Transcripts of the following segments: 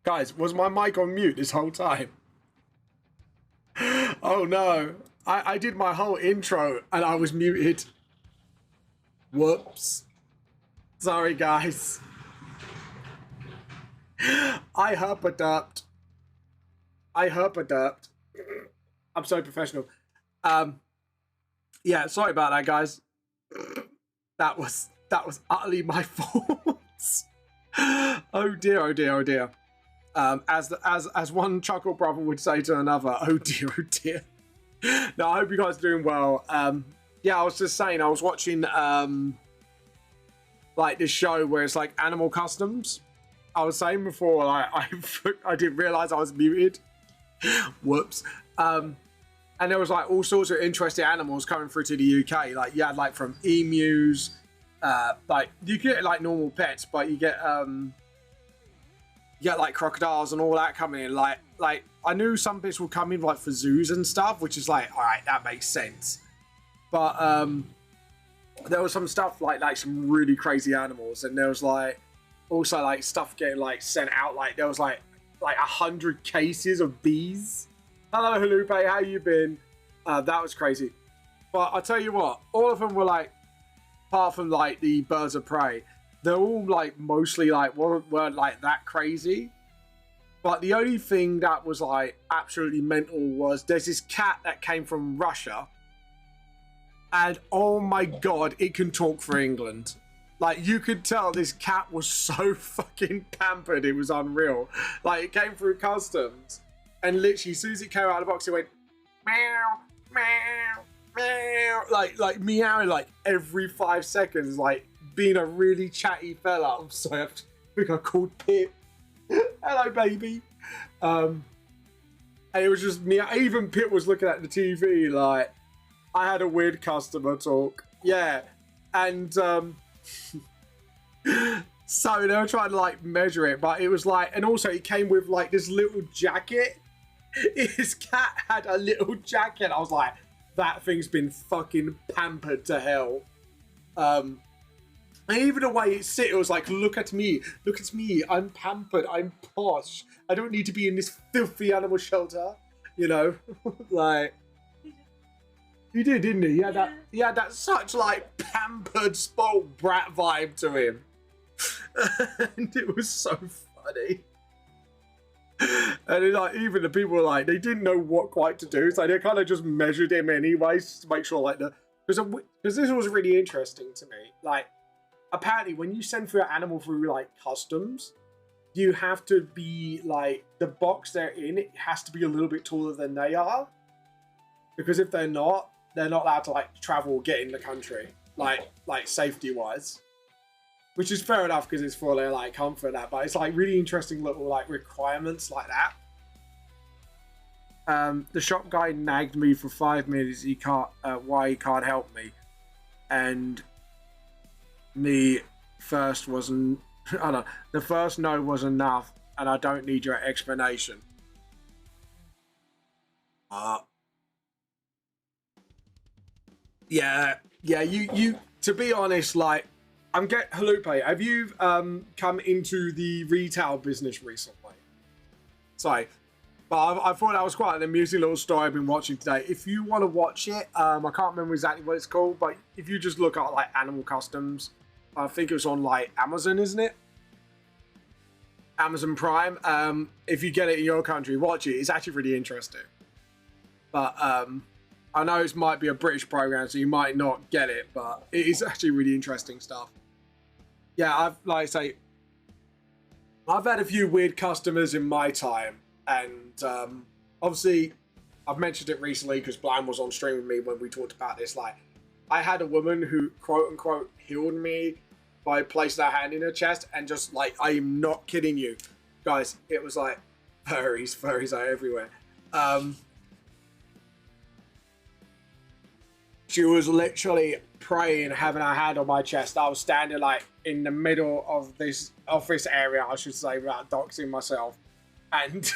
Guys, was my mic on mute this whole time? Oh no. I did my whole intro and I was muted. Whoops. Sorry, guys. I herpaderped. I'm so professional. Yeah, sorry about that, guys. That was utterly my fault. Oh dear, oh dear, oh dear. As one chuckle brother would say to another, oh dear, oh dear. No, I hope you guys are doing well. Yeah, I was just saying, I was watching like this show where it's like animal customs. I was saying before, like I didn't realize I was muted. Whoops. And there was like all sorts of interesting animals coming through to the UK. Like you had like from emus, like you get like normal pets, but you get like crocodiles and all that coming in. Like I knew some bits will come in like for zoos and stuff, which is like, all right, that makes sense. But there was some stuff like some really crazy animals, and there was like also like stuff getting like sent out. Like there was like 100 cases of bees. Hello, Halupe, how you been? That was crazy. But I tell you what, all of them were like, apart from like the birds of prey, they're all like mostly like weren't like that crazy. But the only thing that was like absolutely mental was there's this cat that came from Russia, and oh my god, it can talk for England. Like you could tell this cat was so fucking pampered, it was unreal. Like it came through customs, and literally as soon as it came out of the box, it went meow, meow, meow, like meowing like every 5 seconds, like being a really chatty fella. I'm sorry, I think I called Pip. Hello, baby. And it was just me. Even Pip was looking at the TV like I had a weird customer talk. Yeah, and so they were trying to like measure it, but it was like, and also it came with like this little jacket. His cat had a little jacket. I was like, that thing's been fucking pampered to hell. And even the way it sit, it was like, look at me, I'm pampered, I'm posh. I don't need to be in this filthy animal shelter, you know. Like he did, didn't he? He had that such like pampered, spoiled brat vibe to him. And it was so funny. And like even the people were like, they didn't know what quite to do, so they kind of just measured him anyways to make sure like because this was really interesting to me. Like apparently when you send for an animal through like customs, you have to be like, the box they're in, it has to be a little bit taller than they are, because if they're not allowed to like travel or get in the country, like safety wise. Which is fair enough because it's for their like comfort and that, but it's like really interesting little like requirements like that. The shop guy nagged me for 5 minutes. He can't why he can't help me, and me first wasn't. I don't know. The first no was enough, and I don't need your explanation. Yeah. You. To be honest, like. Halupe, have you come into the retail business recently? Sorry, but I thought that was quite an amusing little story I've been watching today. If you want to watch it, I can't remember exactly what it's called, but if you just look at like Animal Customs, I think it was on like Amazon, isn't it? Amazon Prime. If you get it in your country, watch it. It's actually really interesting. But I know it might be a British program, so you might not get it, but it is actually really interesting stuff. Yeah, I've had a few weird customers in my time, and obviously I've mentioned it recently because Blam was on stream with me when we talked about this. Like, I had a woman who quote unquote healed me by placing her hand in her chest, and just like, I am not kidding you, guys, it was like furries are everywhere. She was literally praying, having her hand on my chest. I was standing like in the middle of this office area, I should say, without doxing myself, and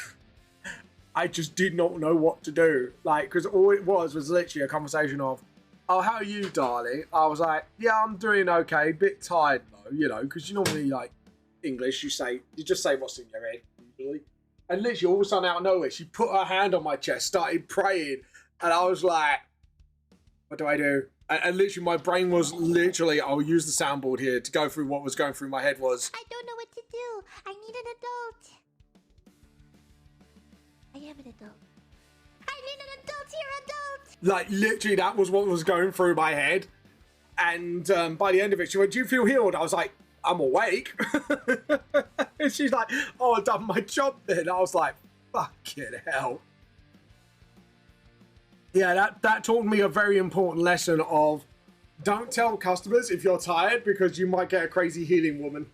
I just did not know what to do. Like, because all it was literally a conversation of, "Oh, how are you, darling?" I was like, "Yeah, I'm doing okay. Bit tired though, you know, because you normally like English, you just say what's in your head, actually. And literally, all of a sudden, out of nowhere, she put her hand on my chest, started praying, and I was like, "What do I do?" And literally, my brain was literally, I'll use the soundboard here to go through what was going through my head was, I don't know what to do. I need an adult. I am an adult. I need an adult here, adult. like, literally, that was what was going through my head. And by the end of it, she went, "Do you feel healed?" I was like, "I'm awake." And she's like, "Oh, I've done my job then." I was like, fucking hell. Yeah, that taught me a very important lesson of don't tell customers if you're tired because you might get a crazy healing woman.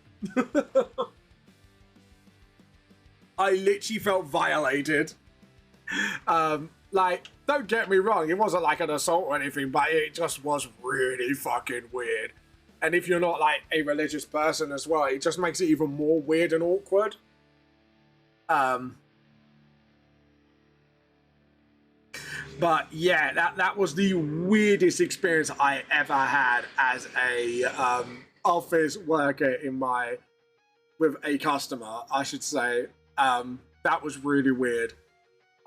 I literally felt violated. Like, don't get me wrong, it wasn't like an assault or anything, but it just was really fucking weird. And if you're not like a religious person as well, it just makes it even more weird and awkward. But yeah, that was the weirdest experience I ever had as a office worker with a customer, I should say. That was really weird.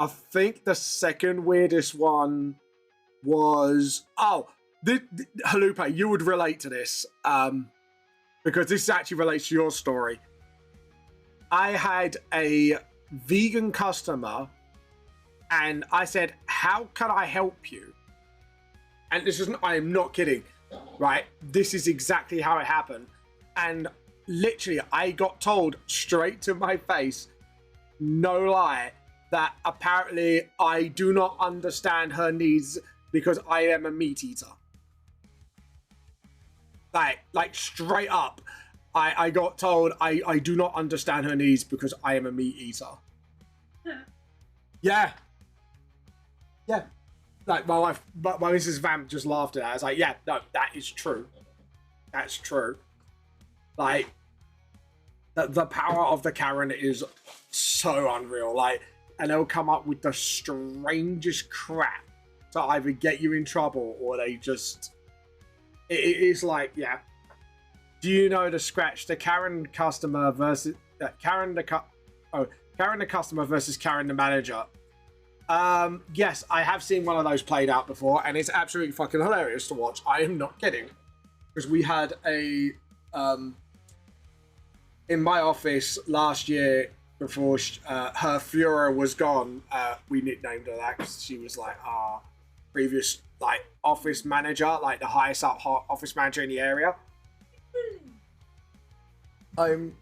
I think the second weirdest one was Halupe, you would relate to this because this actually relates to your story. I had a vegan customer and I said, "How can I help you?" And I am not kidding, right? This is exactly how it happened. And literally, I got told straight to my face, no lie, that apparently I do not understand her needs because I am a meat eater. Like straight up, I got told I do not understand her needs because I am a meat eater. Yeah. Yeah. Like my wife, my Mrs. Vamp just laughed at that. I was like, yeah, no, that is true. That's true. Like, the power of the Karen is so unreal. Like, and they'll come up with the strangest crap to either get you in trouble or they just... It is like, yeah. Do you know the scratch? The Karen customer versus... Karen the customer versus Karen the manager. Yes, I have seen one of those played out before, and it's absolutely fucking hilarious to watch. I am not kidding. Because we had a... in my office last year, before her Führer was gone, we nicknamed her that because she was like our previous like office manager, like the highest up office manager in the area. I'm...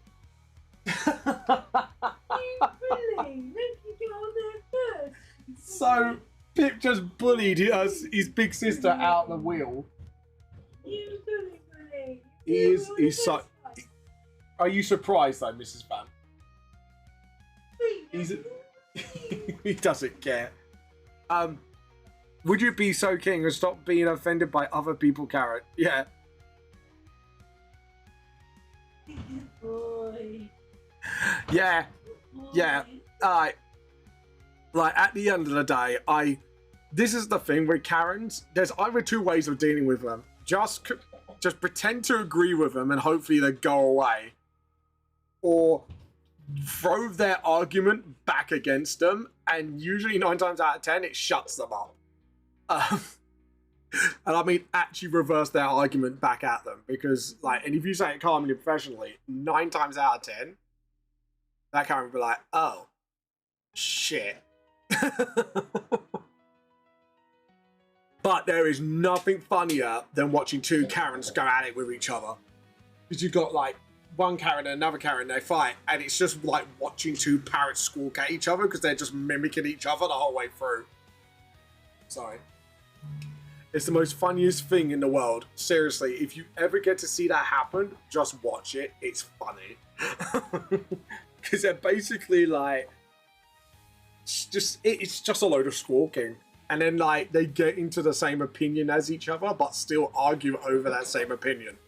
So Pip just bullied his big sister out the wheel. He's so... Are you surprised though, Mrs. Van? He doesn't care. Would you be so king and stop being offended by other people, Karen? Yeah. Boy. Yeah. Yeah. Like at the end of the day, this is the thing with Karens. There's either two ways of dealing with them. Just pretend to agree with them and hopefully they go away, or throw their argument back against them, and usually 9 times out of 10 it shuts them up. And I mean actually reverse their argument back at them, because like, and if you say it calmly and professionally, 9 times out of 10 that Karen will be like, oh shit. But there is nothing funnier than watching two Karens go at it with each other, because you've got like one Karen and another Karen, they fight, and it's just like watching two parrots squawk at each other because they're just mimicking each other the whole way through. Sorry. It's the most funniest thing in the world. Seriously, if you ever get to see that happen, just watch it. It's funny. Because they're basically like, it's just a load of squawking. And then like they get into the same opinion as each other, but still argue over that same opinion.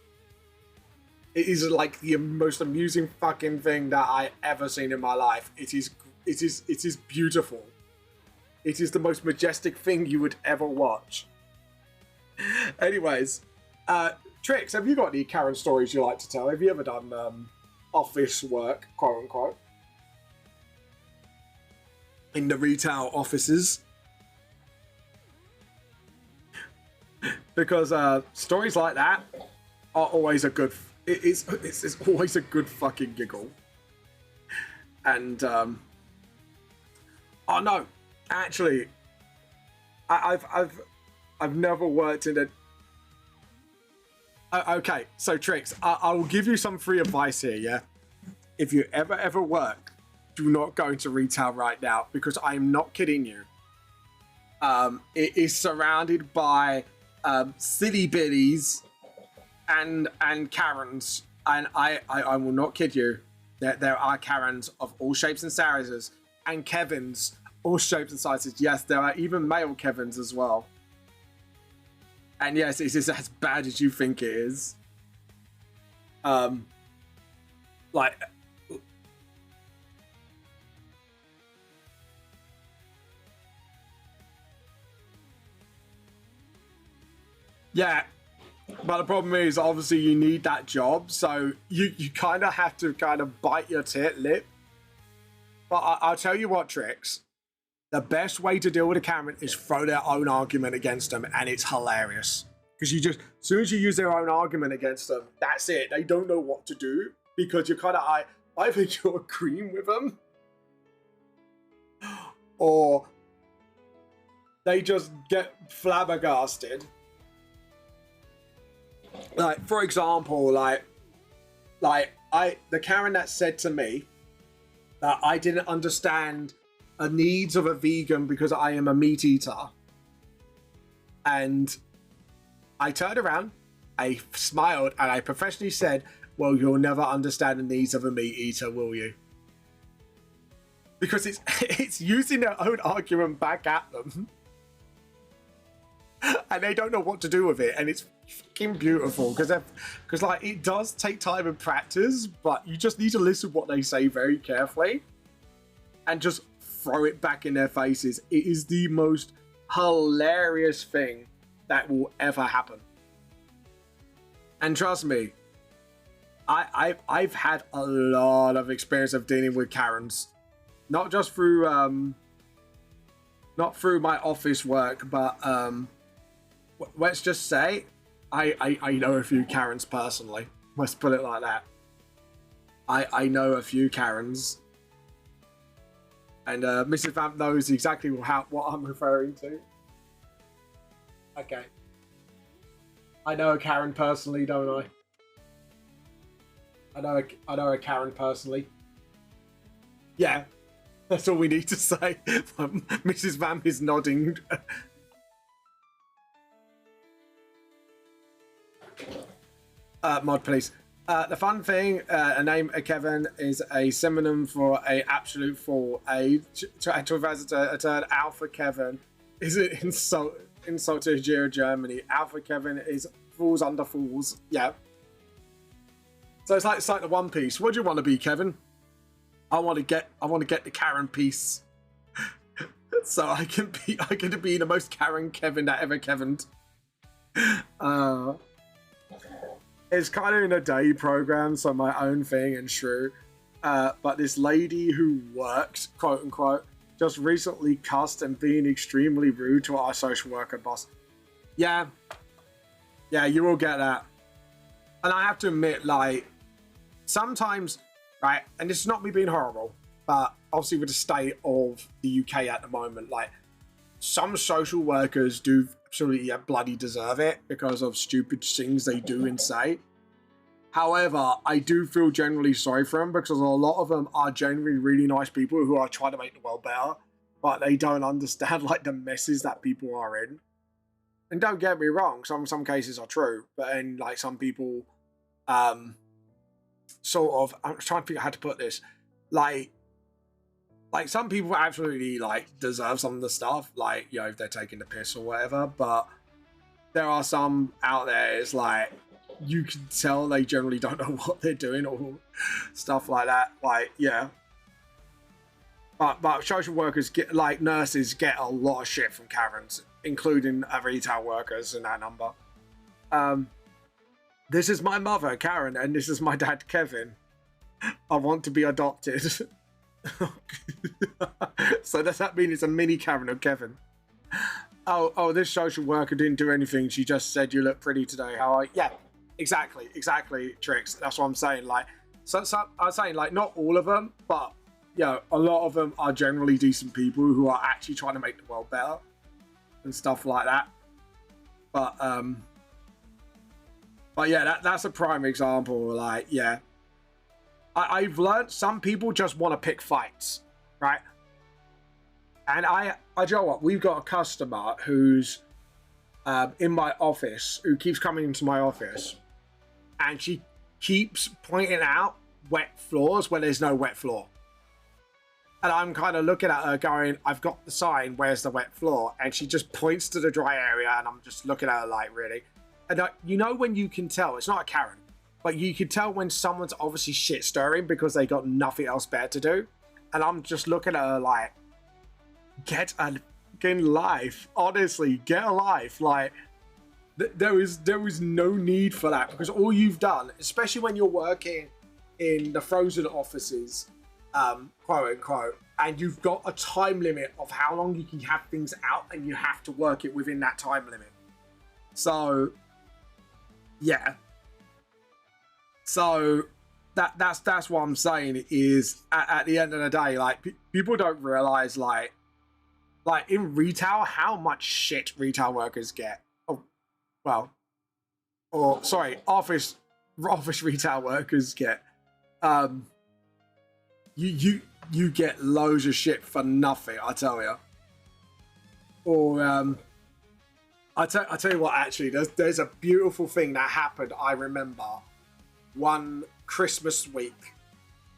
It is like the most amusing fucking thing that I ever seen in my life. It is beautiful. It is the most majestic thing you would ever watch. Anyways, Trix, have you got any Karen stories you like to tell? Have you ever done office work, quote unquote? in the retail offices. Because stories like that are always a good. It's always a good fucking giggle. And oh no, actually, I've never worked in a. Okay, so Trix, I will give you some free advice here. Yeah, if you ever work, do not go into retail right now because I am not kidding you. It is surrounded by silly biddies and Karens, and I will not kid you. There are Karens of all shapes and sizes, and Kevins all shapes and sizes. Yes, there are even male Kevins as well. And yes, it is as bad as you think it is. Like. Yeah, but the problem is, obviously, you need that job, so you kind of have to kind of bite your lip. But I'll tell you what, Trix. The best way to deal with a Karen is throw their own argument against them, and it's hilarious. Because as soon as you use their own argument against them, that's it. They don't know what to do, because you're kind of, either you're agreeing with them, or they just get flabbergasted. Like, for example, the Karen that said to me that I didn't understand the needs of a vegan because I am a meat eater. And I turned around, I smiled, and I professionally said, well, you'll never understand the needs of a meat eater, will you? Because it's using their own argument back at them. And they don't know what to do with it, and it's fucking beautiful because like it does take time and practice, but you just need to listen to what they say very carefully and just throw it back in their faces. It is the most hilarious thing that will ever happen. And trust me, I've had a lot of experience of dealing with Karens, not just through not through my office work, but let's just say I know a few Karens personally. Let's put it like that. I know a few Karens. And Mrs. Vamp knows exactly what I'm referring to. Okay. I know a Karen personally, don't I? I know a Karen personally. Yeah. That's all we need to say. Mrs. Vamp is nodding. Mod, please. The fun thing, a name Kevin is a synonym for a absolute fool. To reverse a turn, Alpha Kevin is an insult to Germany. Alpha Kevin is fools under fools. Yeah. So it's like the One Piece. What do you want to be, Kevin? I want to get the Karen piece. So I can be the most Karen Kevin that ever Kevined. It's kind of in a day program, so my own thing and true. But this lady who works, quote unquote, just recently cussed and being extremely rude to our social worker boss. Yeah, you will get that. And I have to admit, like, sometimes, right, and this is not me being horrible, but obviously with the state of the UK at the moment, like, some social workers do absolutely bloody deserve it because of stupid things they do and say. However, I do feel generally sorry for them because a lot of them are genuinely really nice people who are trying to make the world better, but they don't understand like the messes that people are in. And don't get me wrong, some cases are true, but then like some people, sort of, I'm trying to figure out how to put this, like some people absolutely like deserve some of the stuff, like, you know, if they're taking the piss or whatever, but there are some out there, it's like, you can tell they generally don't know what they're doing or stuff like that. Like, yeah. But social workers get, like, nurses get a lot of shit from Karens, including retail workers in that number. This is my mother, Karen, and this is my dad, Kevin. I want to be adopted. So does that mean it's a mini Karen or Kevin? Oh, this social worker didn't do anything. She just said you look pretty today. Yeah, exactly, Trix. That's what I'm saying. Like, so I'm saying like not all of them, but a lot of them are generally decent people who are actually trying to make the world better and stuff like that. But yeah, that's a prime example. Like, yeah, I've learned some people just want to pick fights, right? And I you know what? We've got a customer who's in my office who keeps coming into my office, and she keeps pointing out wet floors where there's no wet floor. And I'm kind of looking at her going, I've got the sign, where's the wet floor? And she just points to the dry area, and I'm just looking at her like, really? And you know when you can tell, it's not a Karen, but you can tell when someone's obviously shit stirring because they got nothing else better to do. And I'm just looking at her like, get a fucking life. Honestly, get a life. Like, there is no need for that, because all you've done, especially when you're working in the frozen offices, quote unquote, and you've got a time limit of how long you can have things out, and you have to work it within that time limit. So yeah, so that's what I'm saying is at the end of the day, like, people don't realize like in retail how much shit retail workers get. Office retail workers get. You get loads of shit for nothing, I tell you. Or I tell you what, actually, there's a beautiful thing that happened. I remember one Christmas week,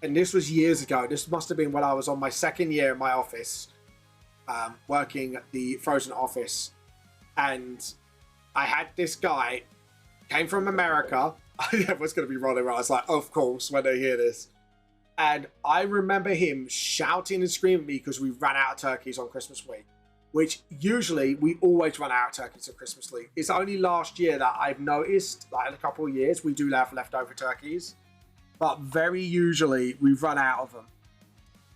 and this was years ago. This must have been when I was on my second year in my office, working at the frozen office, and I had this guy came from America. Everyone's going to be rolling around. I was like, of course, when they hear this. And I remember him shouting and screaming at me because we ran out of turkeys on Christmas week, which usually we always run out of turkeys on Christmas week. It's only last year that I've noticed, like in a couple of years, we do have leftover turkeys, but very usually we run out of them.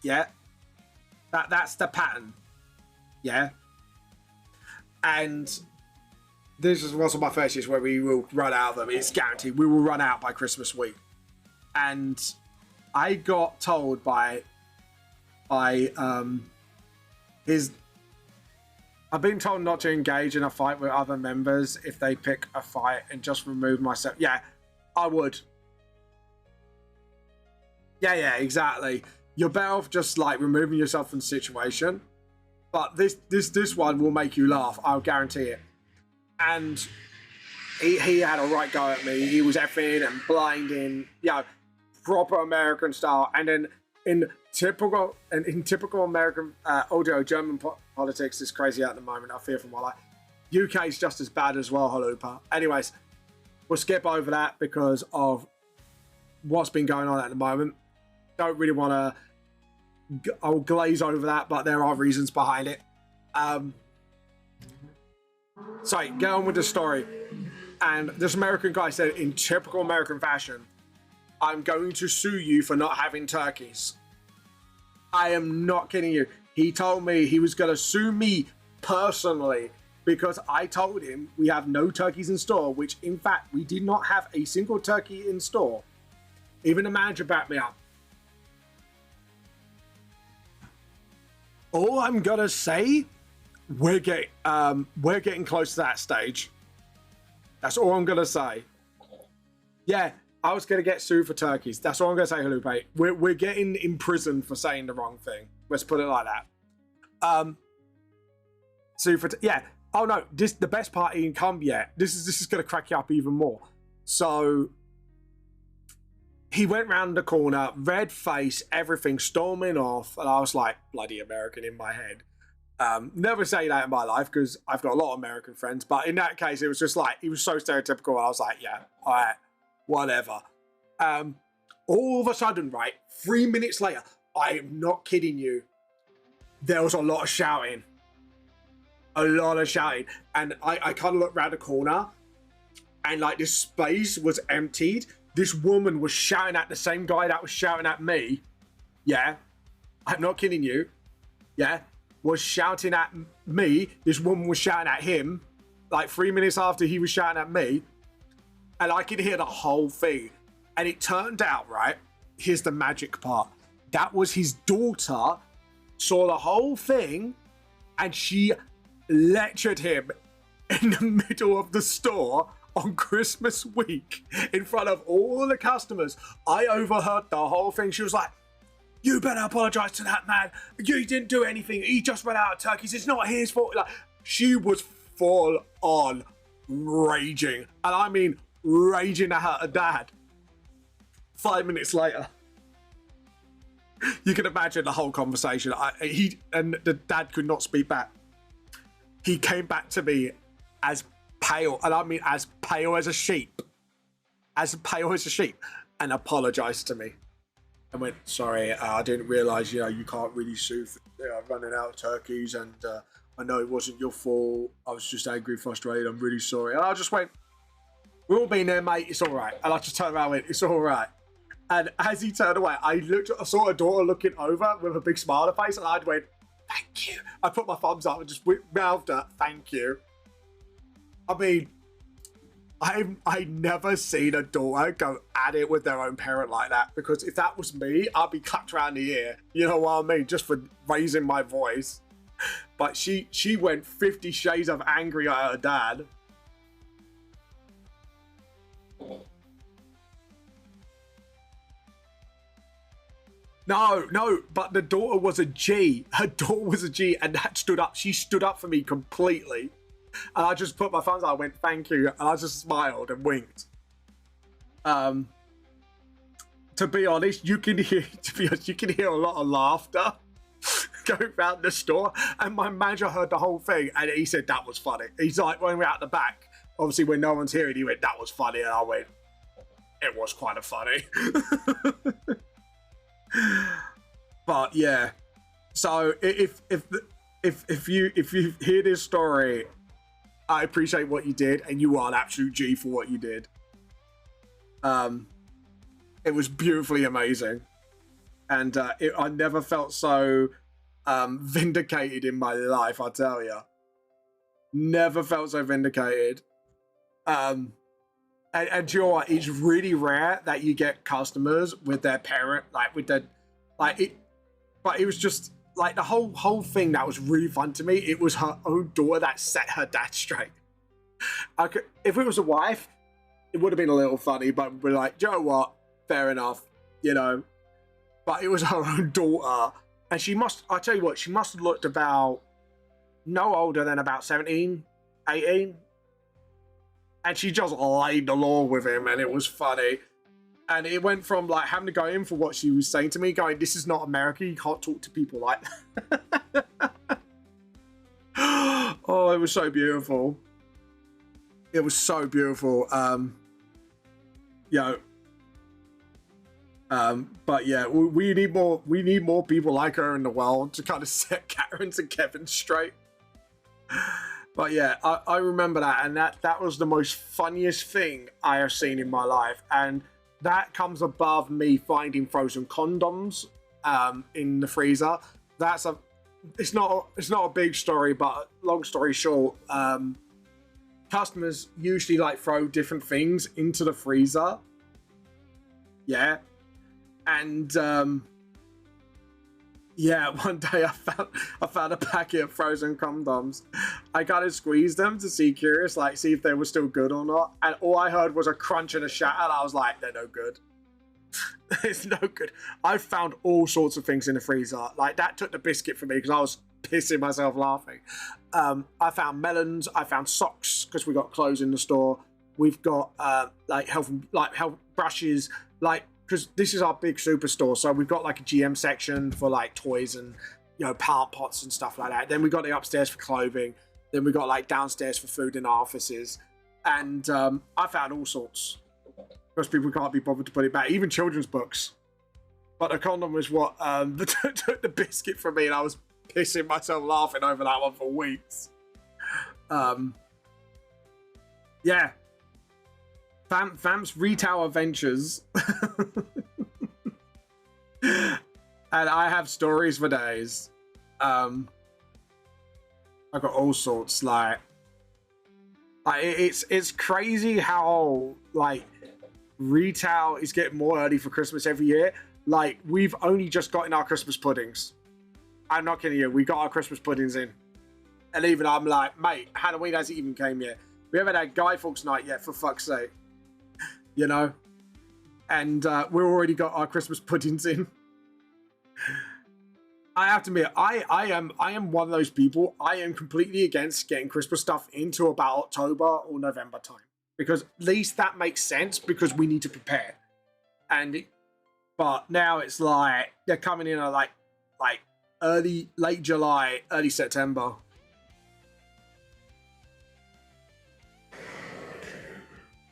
Yeah, that's the pattern. Yeah, and this was one of my first years where we will run out of them. It's guaranteed. We will run out by Christmas week. And I got told by his... I've been told not to engage in a fight with other members if they pick a fight, and just remove myself. Yeah, I would. Yeah, exactly. You're better off just like removing yourself from the situation. But this one will make you laugh. I'll guarantee it. And he had a right go at me. He was effing and blinding, proper American style. And then in typical American, although German politics is crazy at the moment, I fear for my life. UK is just as bad as well, Halupa. Anyways, we'll skip over that because of what's been going on at the moment. Don't really want to. I'll glaze over that, but there are reasons behind it. So get on with the story. And this American guy said, in typical American fashion, I'm going to sue you for not having turkeys. I am not kidding you. He told me he was going to sue me personally because I told him we have no turkeys in store, which in fact we did not have a single turkey in store. Even the manager backed me up. All I'm gonna say, we're getting close to that stage. That's all I'm gonna say. Yeah, I was gonna get sued for turkeys. That's all I'm gonna say, Halupe. We're getting imprisoned for saying the wrong thing. Let's put it like that. Sued for yeah. Oh no, the best part ain't come yet. This is gonna crack you up even more. So he went round the corner, red face, everything, storming off, and I was like, bloody American in my head. Never say that in my life because I've got a lot of American friends, but in that case, it was just like, he was so stereotypical. I was like, yeah, all right, whatever. All of a sudden, right, 3 minutes later, I am not kidding you, there was a lot of shouting. And I kind of looked around the corner, and like this space was emptied. This woman was shouting at the same guy that was shouting at me. Yeah. I'm not kidding you, yeah, was shouting at me. This woman was shouting at him, like 3 minutes after he was shouting at me, and I could hear the whole thing. And it turned out, right, here's the magic part. That was his daughter, saw the whole thing, and she lectured him in the middle of the store on Christmas week in front of all the customers. I overheard the whole thing. She was like, you better apologize to that man. You didn't do anything. He just ran out of turkeys. It's not his fault. Like, she was full on raging. And I mean raging at her dad. 5 minutes later, you can imagine the whole conversation. He and the dad could not speak back. He came back to me as pale, and I mean as pale as a sheep, and apologized to me and went, sorry, I didn't realize, you can't really sue for running out of turkeys, and I know it wasn't your fault. I was just angry, frustrated. I'm really sorry. And I just went, we've all been there, mate. It's all right. And I just turned around and went, it's all right. And as he turned away, I saw her daughter looking over with a big smile on her face, and I went, thank you. I put my thumbs up and just mouthed her, thank you. I mean, I've never seen a daughter go at it with their own parent like that, because if that was me, I'd be clapped around the ear. You know what I mean? Just for raising my voice. But she went 50 shades of angry at her dad. No, but the daughter was a G. Her daughter was a G, and that stood up. She stood up for me completely. And I just put my thumbs out, I went, thank you. And I just smiled and winked. To be honest, you can hear a lot of laughter going around the store. And my manager heard the whole thing, and he said that was funny. He's like, when we're out the back, obviously when no one's hearing, he went, that was funny. And I went, it was quite funny. But yeah, so if you hear this story, I appreciate what you did, and you are an absolute G for what you did. It was beautifully amazing, and I never felt so vindicated in my life. I tell you, never felt so vindicated. And you know what? It's really rare that you get customers with their parent, but it was just like the whole thing that was really fun to me. It was her own daughter that set her dad straight. If it was a wife, it would have been a little funny, but we're like, you know what? Fair enough, But it was her own daughter, and I tell you what, she must have looked about no older than about 17, 18. And she just laid the law with him, and it was funny. And it went from like having to go in for what she was saying to me, going, this is not America, you can't talk to people like that. Oh, it was so beautiful. It was so beautiful. But yeah, we need more people like her in the world to kind of set Karen's and Kevin straight. But yeah, I remember that, and that was the most funniest thing I have seen in my life. And that comes above me finding frozen condoms in the freezer. It's not a big story, but long story short, customers usually like throw different things into the freezer. Yeah. And yeah, one day I found a packet of frozen condoms. I kind of squeezed them to see if they were still good or not. And all I heard was a crunch and a shatter. And I was like, they're no good. It's no good. I found all sorts of things in the freezer. Like, that took the biscuit for me because I was pissing myself laughing. I found melons. I found socks because we got clothes in the store. We've got health brushes, because this is our big superstore, so we've got like a GM section for like toys and plant pots and stuff like that. Then we got the upstairs for clothing. Then we got like downstairs for food in our offices. And I found all sorts because people can't be bothered to put it back, even children's books. But the condom was what took the biscuit from me, and I was pissing myself laughing over that one for weeks. Yeah. Fam's retail adventures. And I have stories for days. I've got all sorts. Like it's crazy how like retail is getting more early for Christmas every year. Like we've only just gotten our Christmas puddings. I'm not kidding you. We got our Christmas puddings in, and even I'm like, mate, Halloween hasn't even came yet. We haven't had Guy Fawkes night yet, for fuck's sake. You know, and we've already got our Christmas puddings in. I have to admit, I am one of those people. I am completely against getting Christmas stuff into about October or November time, because at least that makes sense because we need to prepare. But now it's like they're coming in at like late July, early September.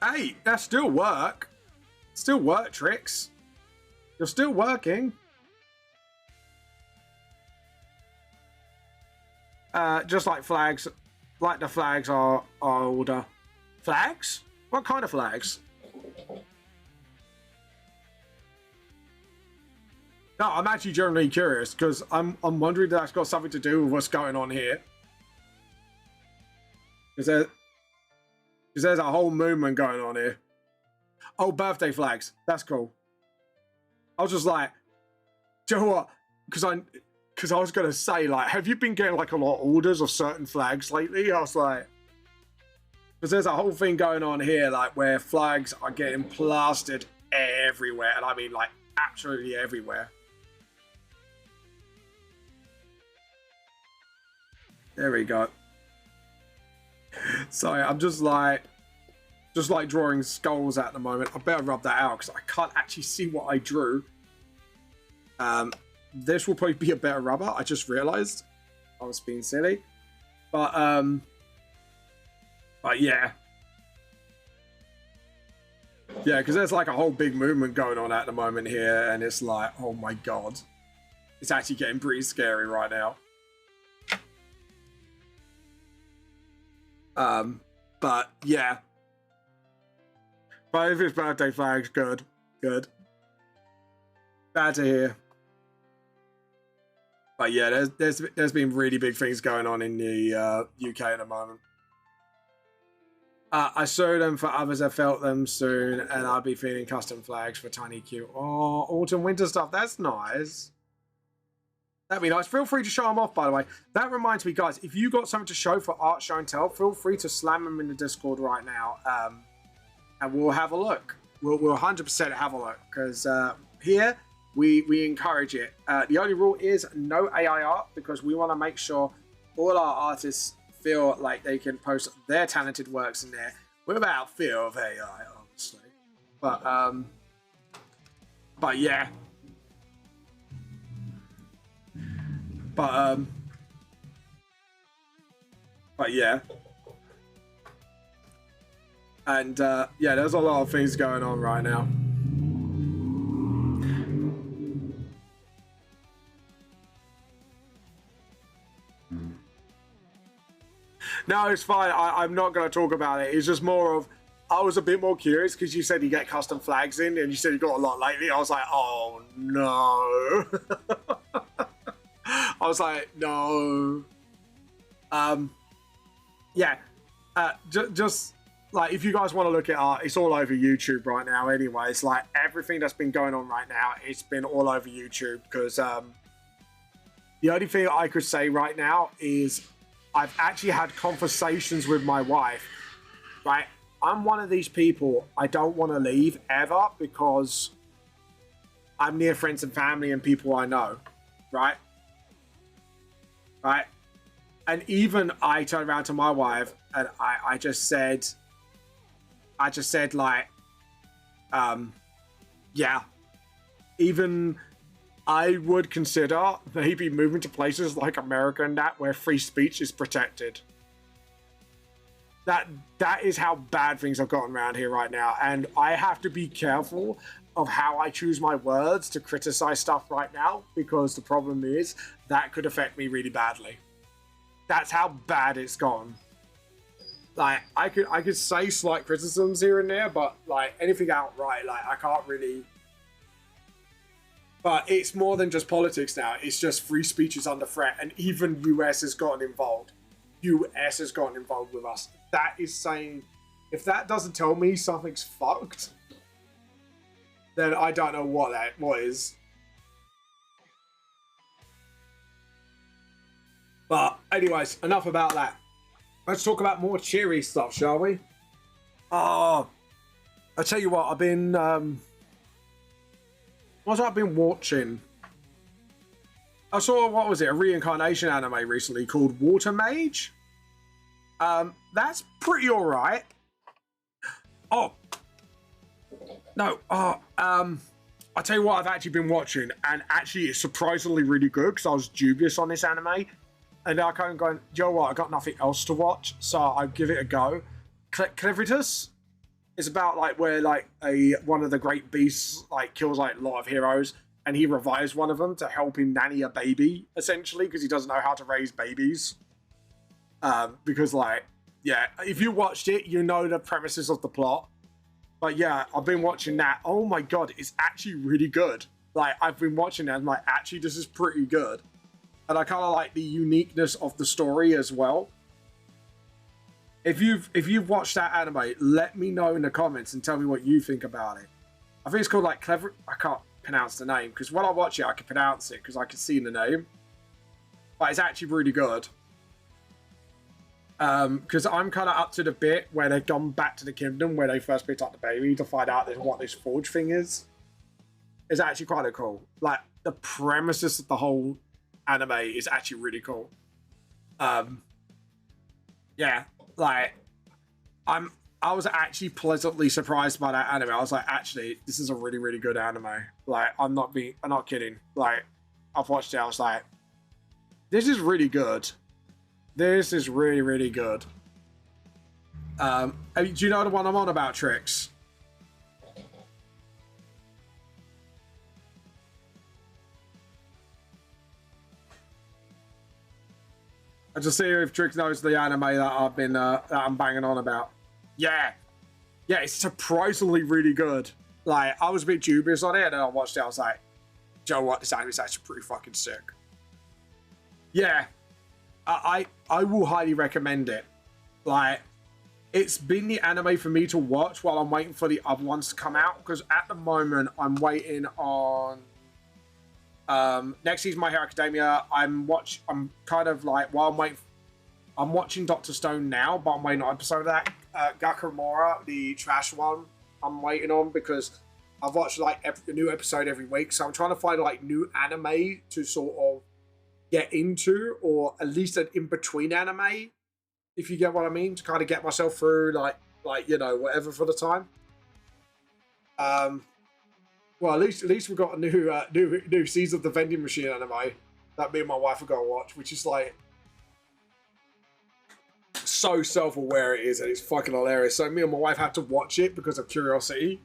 Hey, that still work. Still work, Tricks. You're still working. Just like flags, like the flags are older. Flags? What kind of flags? No, I'm actually generally curious because I'm wondering if that's got something to do with what's going on here. Because there's a whole movement going on here. Oh, birthday flags. That's cool. I was just like, do you know what? Because I was going to say, like, have you been getting, like, a lot of orders of certain flags lately? I was like, because there's a whole thing going on here, like, where flags are getting plastered everywhere. And I mean, like, absolutely everywhere. There we go. Sorry, I'm just like drawing skulls at the moment. I better rub that out because I can't actually see what I drew. This will probably be a better rubber. I just realized I was being silly, but yeah, because there's like a whole big movement going on at the moment here, and it's like, oh my god, it's actually getting pretty scary right now. But yeah, but if it's birthday flags, good. Bad to hear. But yeah, there's been really big things going on in the UK at the moment. I sew them for others that felt them soon, and I'll be feeling custom flags for tiny cute. Oh, autumn winter stuff. That's nice. That'd be nice. Feel free to show them off, by the way. That reminds me, guys, if you got something to show for Art Show and Tell, feel free to slam them in the Discord right now, and we'll have a look. We'll 100% have a look, because here we encourage it. The only rule is no AI art, because we want to make sure all our artists feel like they can post their talented works in there without fear of AI, obviously. But yeah. But yeah. And yeah, there's a lot of things going on right now. No, it's fine. I'm not going to talk about it. It's just more of, I was a bit more curious because you said you get custom flags in and you said you got a lot lately. I was like, oh no. I was like, no. Yeah. Just like, if you guys want to look at art, it's all over YouTube right now anyway. It's like everything that's been going on right now, it's been all over YouTube because the only thing I could say right now is I've actually had conversations with my wife, right? I'm one of these people, I don't want to leave ever because I'm near friends and family and people I know, right? Right? And even I turned around to my wife and I just said like, yeah, even I would consider maybe moving to places like America and that where free speech is protected. That is how bad things have gotten around here right now. And I have to be careful of how I choose my words to criticize stuff right now, because the problem is that could affect me really badly. That's how bad it's gone. Like, I could say slight criticisms here and there, but like anything outright, like I can't really. But it's more than just politics now. It's just free speech is under threat, and even US has gotten involved. US has gotten involved with us. That is saying, if that doesn't tell me something's fucked, then I don't know what is. But anyways, enough about that. Let's talk about more cheery stuff, shall we? Oh, I tell you what, I've been what have I been watching? I saw, what was it, a reincarnation anime recently called Water Mage. That's pretty alright. Oh. No, I tell you what I've actually been watching, and actually it's surprisingly really good because I was dubious on this anime. And I kind of going, you know what, I got nothing else to watch, so I give it a go. Clevitus is about like where like one of the great beasts like kills like a lot of heroes, and he revives one of them to help him nanny a baby, essentially, because he doesn't know how to raise babies. Because like, yeah, if you watched it, you know the premises of the plot. But yeah, I've been watching that. Oh my god, it's actually really good. Like, I've been watching it and I'm like, actually, this is pretty good. And I kind of like the uniqueness of the story as well. If you've watched that anime, let me know in the comments and tell me what you think about it. I think it's called like Clever. I can't pronounce the name because when I watch it, I can pronounce it because I can see the name. But it's actually really good. Because I'm kind of up to the bit where they've gone back to the kingdom where they first picked up the baby to find out what this forge thing is. It's actually quite cool. Like, the premises of the whole anime is actually really cool. Yeah, like, I was actually pleasantly surprised by that anime. I was like, actually, this is a really, really good anime. Like, I'm not kidding. Like, I've watched it, I was like, this is really good. This is really, really good. Do you know the one I'm on about, Trix? I just see if Trix knows the anime that I've been that I'm banging on about. Yeah, it's surprisingly really good. Like, I was a bit dubious on it, and then I watched it. I was like, "Do you know what? This anime is actually pretty fucking sick." Yeah, I will highly recommend it. Like, it's been the anime for me to watch while I'm waiting for the other ones to come out, because at the moment I'm waiting on next season My Hero Academia. I'm kind of like, while I'm waiting, I'm watching Dr. Stone now, but I'm waiting on an episode of that. Gakumora, the trash one, I'm waiting on because I've watched like a new episode every week, so I'm trying to find like new anime to sort of get into, or at least an in-between anime, if you get what I mean, to kind of get myself through like you know, whatever for the time. Well, at least we've got a new season of the vending machine anime that me and my wife are gonna watch, which is like so self-aware it is, and it's fucking hilarious. So me and my wife had to watch it because of curiosity,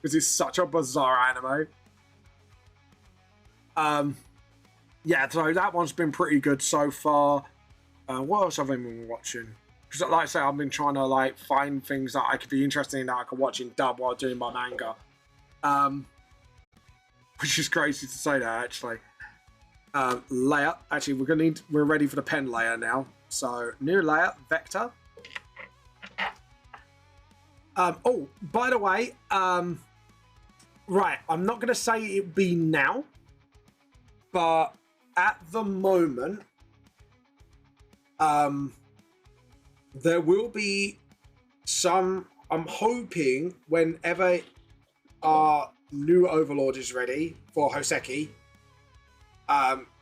because it's such a bizarre anime. Yeah, so that one's been pretty good so far. What else have I been watching? Because like I say, I've been trying to like find things that I could be interested in that I could watch in dub while doing my manga. Which is crazy to say that, actually. Layer. Actually, we're ready for the pen layer now. So, new layer, vector. Oh, by the way, right, I'm not going to say it be now, but at the moment, there will be some, I'm hoping, whenever our new Overlord is ready for Hoseki,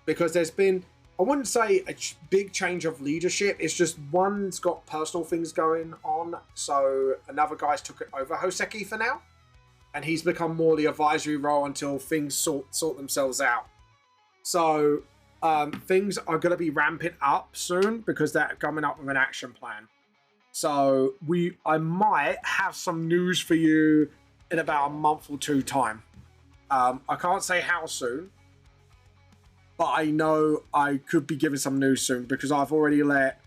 because there's been, I wouldn't say a big change of leadership, it's just one's got personal things going on, so another guy's took it over Hoseki for now, and he's become more the advisory role until things sort themselves out. So things are going to be ramping up soon because they're coming up with an action plan. So I might have some news for you in about a month or two time. I can't say how soon, but I know I could be giving some news soon because I've already let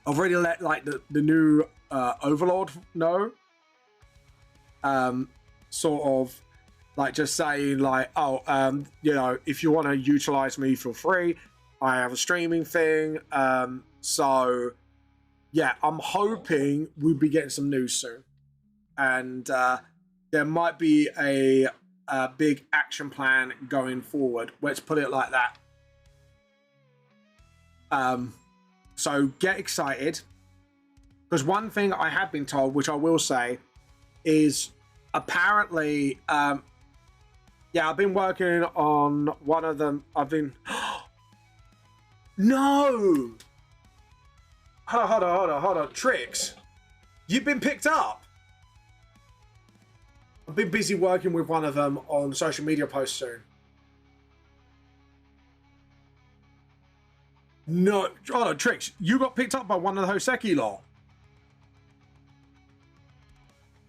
like the new Overlord know. Sort of, like just saying like, oh, you know, if you want to utilize me, feel free. I have a streaming thing. So yeah, I'm hoping we'll be getting some news soon, and there might be a big action plan going forward. Let's put it like that. So get excited, because one thing I have been told, which I will say, is apparently, yeah, I've been working on one of them. I've been no. Hold on. Tricks, you've been picked up. I've been busy working with one of them on social media posts soon. No, hold on, Tricks, you got picked up by one of the Hoseki lot.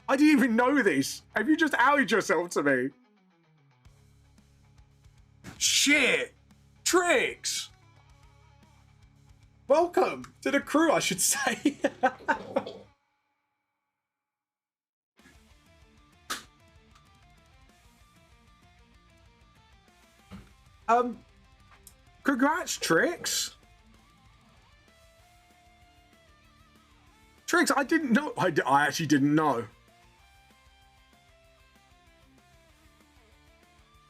I didn't even know this. Have you just outed yourself to me? Shit, Tricks. Welcome to the crew, I should say. Congrats, Tricks. Tricks, I didn't know. I actually didn't know.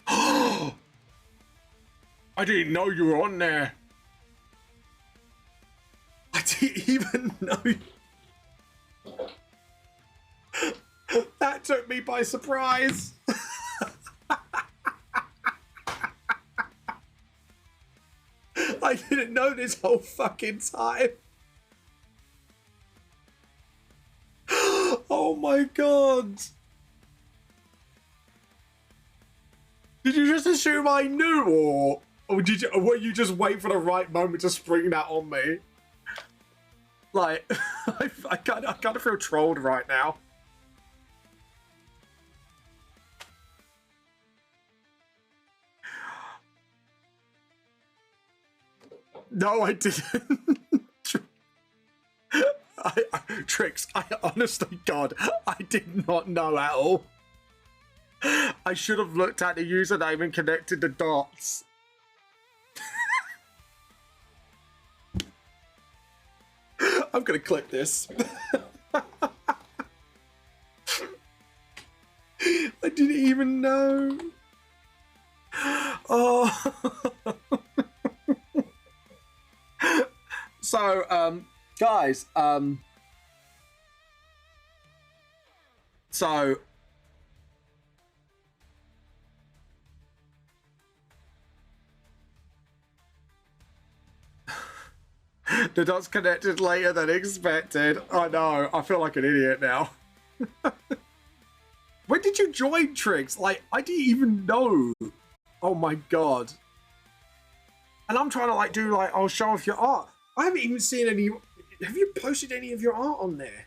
I didn't know you were on there. I didn't even know. That took me by surprise. I didn't know this whole fucking time. Oh my god. Did you just assume I knew, or did you, or were you just wait for the right moment to spring that on me? Like, I kind of feel trolled right now. No, I didn't. Tricks, I honestly, God, I did not know at all. I should have looked at the username and connected the dots. I'm gonna clip this. I didn't even know. Oh. So, guys, so the dots connected later than expected. I know, I feel like an idiot now. When did you join, Tricks? Like, I didn't even know. Oh my god. And I'm trying to like do like, I'll show off your art. I haven't even seen any. Have you posted any of your art on there?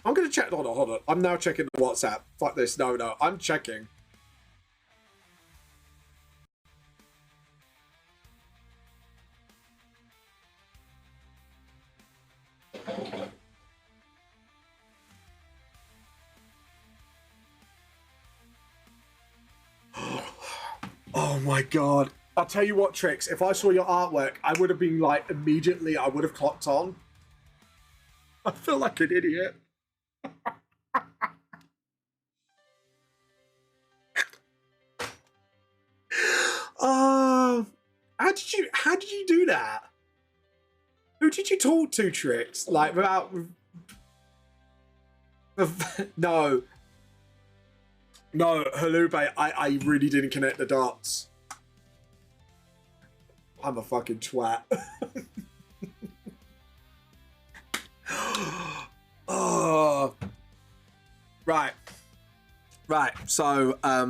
I'm gonna check. Hold on. I'm now checking the WhatsApp. Fuck this. No. I'm checking. Oh my god. I'll tell you what, Tricks, if I saw your artwork, I would have been like, immediately, I would have clocked on. I feel like an idiot. How did you do that? Who did you talk to, Tricks? Like, without... No, Halube, I really didn't connect the dots. I'm a fucking twat. Oh, right. So, I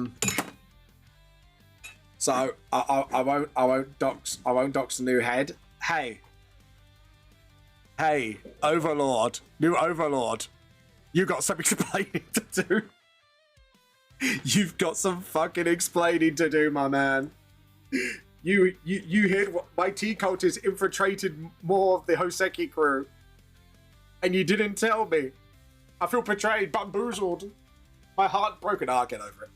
won't dox the new head. Hey, Overlord, new Overlord, you got some explaining to do. You've got some fucking explaining to do, my man. You heard what my tea cult has infiltrated more of the Hoseki crew, and you didn't tell me. I feel betrayed, bamboozled. My heart broken. I'll get over it.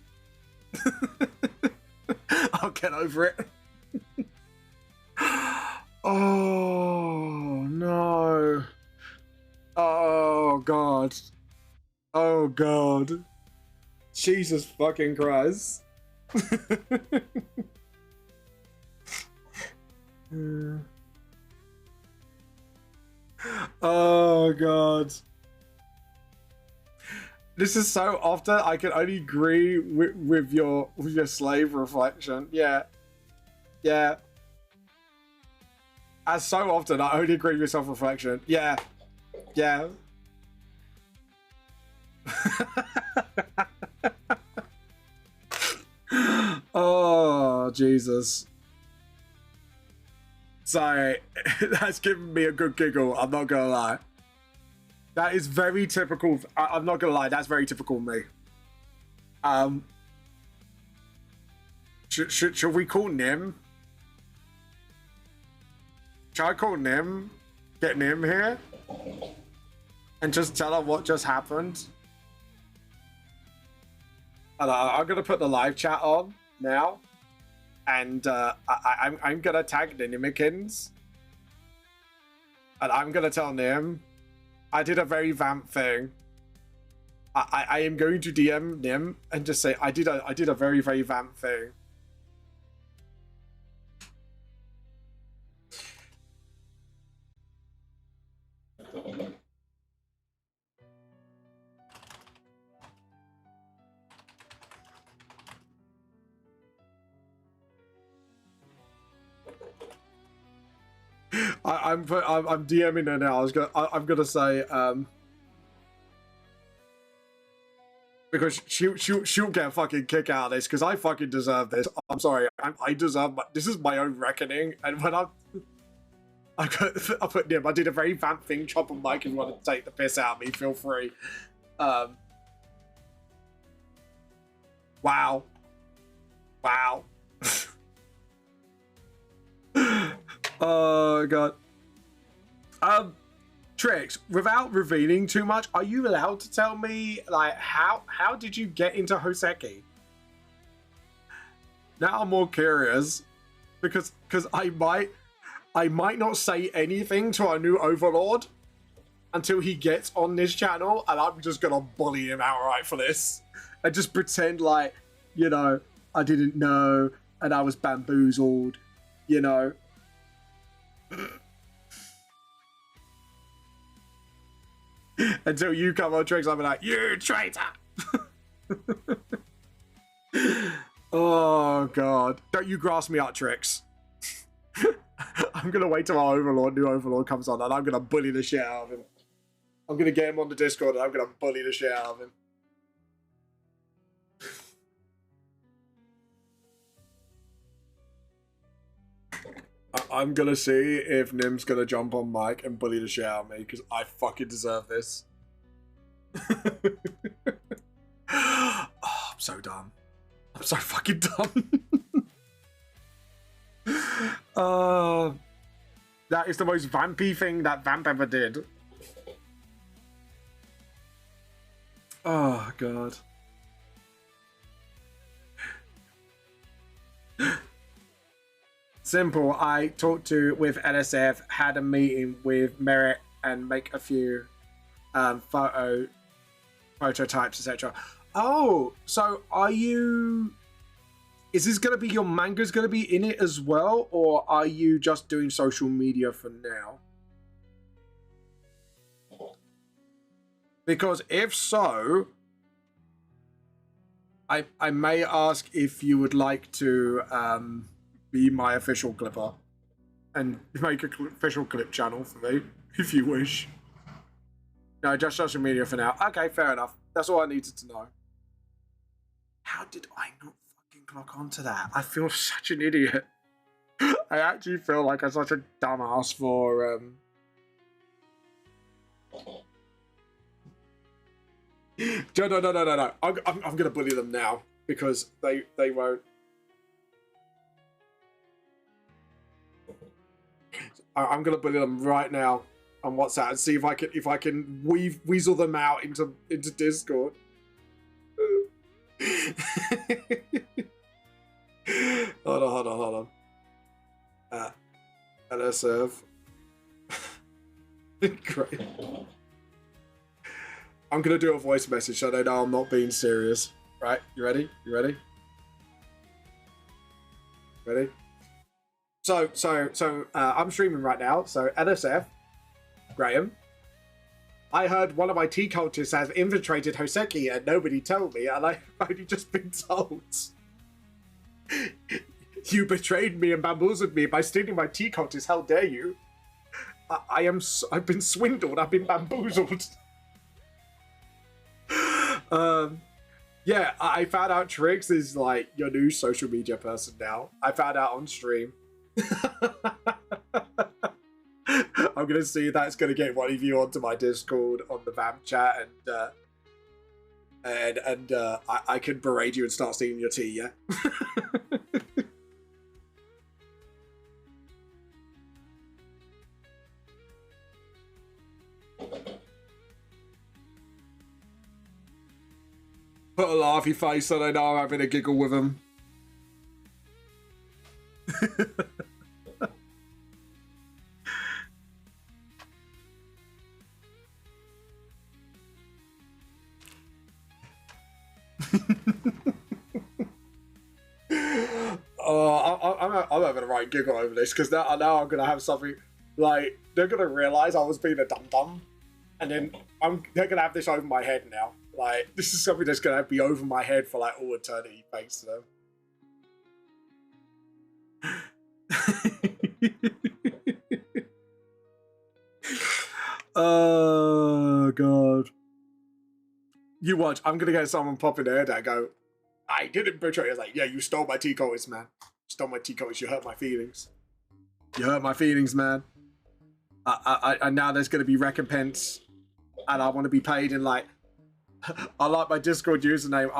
I'll get over it. Oh no. Oh god. Oh god. Jesus fucking Christ. Oh god. This is so often I can only agree with your slave reflection. Yeah. Yeah. As so often I only agree with self-reflection. Yeah. Yeah. Oh Jesus. Sorry, that's given me a good giggle, I'm not gonna lie. That is very typical. I'm not gonna lie, that's very typical of me. Should we call Nim? Should I call Nim? Get Nim here? And just tell her what just happened? I'm gonna put the live chat on now. And I'm gonna tag the Nimikins. And I'm gonna tell Nim I did a very vamp thing. I am going to DM Nim and just say I did a very, very vamp thing. I'm DMing her now. I'm gonna say because she'll get a fucking kick out of this because I fucking deserve this. I'm sorry, I deserve. This is my own reckoning, and when I put Nim. I did a very vamp thing. Chop on mic. If you want to take the piss out of me, feel free. Wow. Wow. Oh god. Trix, without revealing too much, are you allowed to tell me like how did you get into Hoseki? Now I'm more curious because I might not say anything to our new overlord until he gets on this channel, and I'm just gonna bully him outright for this and just pretend like, you know, I didn't know and I was bamboozled, you know. Until you come on, Trix, I'm like, you traitor! Oh god, don't you grass me up, Trix. I'm gonna wait till our new overlord comes on, and I'm gonna bully the shit out of him. I'm gonna get him on the Discord, and I'm gonna bully the shit out of him. I'm gonna see if Nim's gonna jump on mic and bully the shit out of me, because I fucking deserve this. Oh, I'm so dumb. I'm so fucking dumb. That is the most vampy thing that Vamp ever did. Oh, God. Simple. I talked with LSF, had a meeting with Merit, and make a few prototypes, etc. Oh, so are you? Is this going to be your manga's going to be in it as well, or are you just doing social media for now? Because if so, I may ask if you would like to be my official clipper and make an official clip channel for me, if you wish. No, just social media for now. Okay, fair enough. That's all I needed to know. How did I not fucking clock onto that? I feel such an idiot. I actually feel like I'm such a dumbass for No. I'm gonna bully them now because they won't. I'm gonna bully them right now on WhatsApp and see if I can weasel them out into Discord. NSF. Great. I'm gonna do a voice message so they know I'm not being serious. Right? You ready? You ready? Ready? So, I'm streaming right now. So, NSF, Graham, I heard one of my tea cultists has infiltrated Hoseki and nobody told me, and I've only just been told. You betrayed me and bamboozled me by stealing my tea cultist. How dare you? I've been swindled. I've been bamboozled. Yeah, I found out Trix is like your new social media person now. I found out on stream. I'm gonna see if that's gonna get one of you onto my Discord on the VAM chat, and I can berate you and start stealing your tea. Yeah. Put a laughy face so they know I'm having a giggle with them. I'm having a right giggle over this because now I'm gonna have something like they're gonna realize I was being a dum dum, and then they're gonna have this over my head now. Like this is something that's gonna be over my head for like all eternity, thanks to them. Oh god. You watch, I'm gonna get someone popping their head and go, I didn't betray you. I was like, yeah, you stole my tea coats, man. You stole my tea coats, you hurt my feelings. You hurt my feelings, man. And now there's gonna be recompense. And I wanna be paid in like I like my Discord username,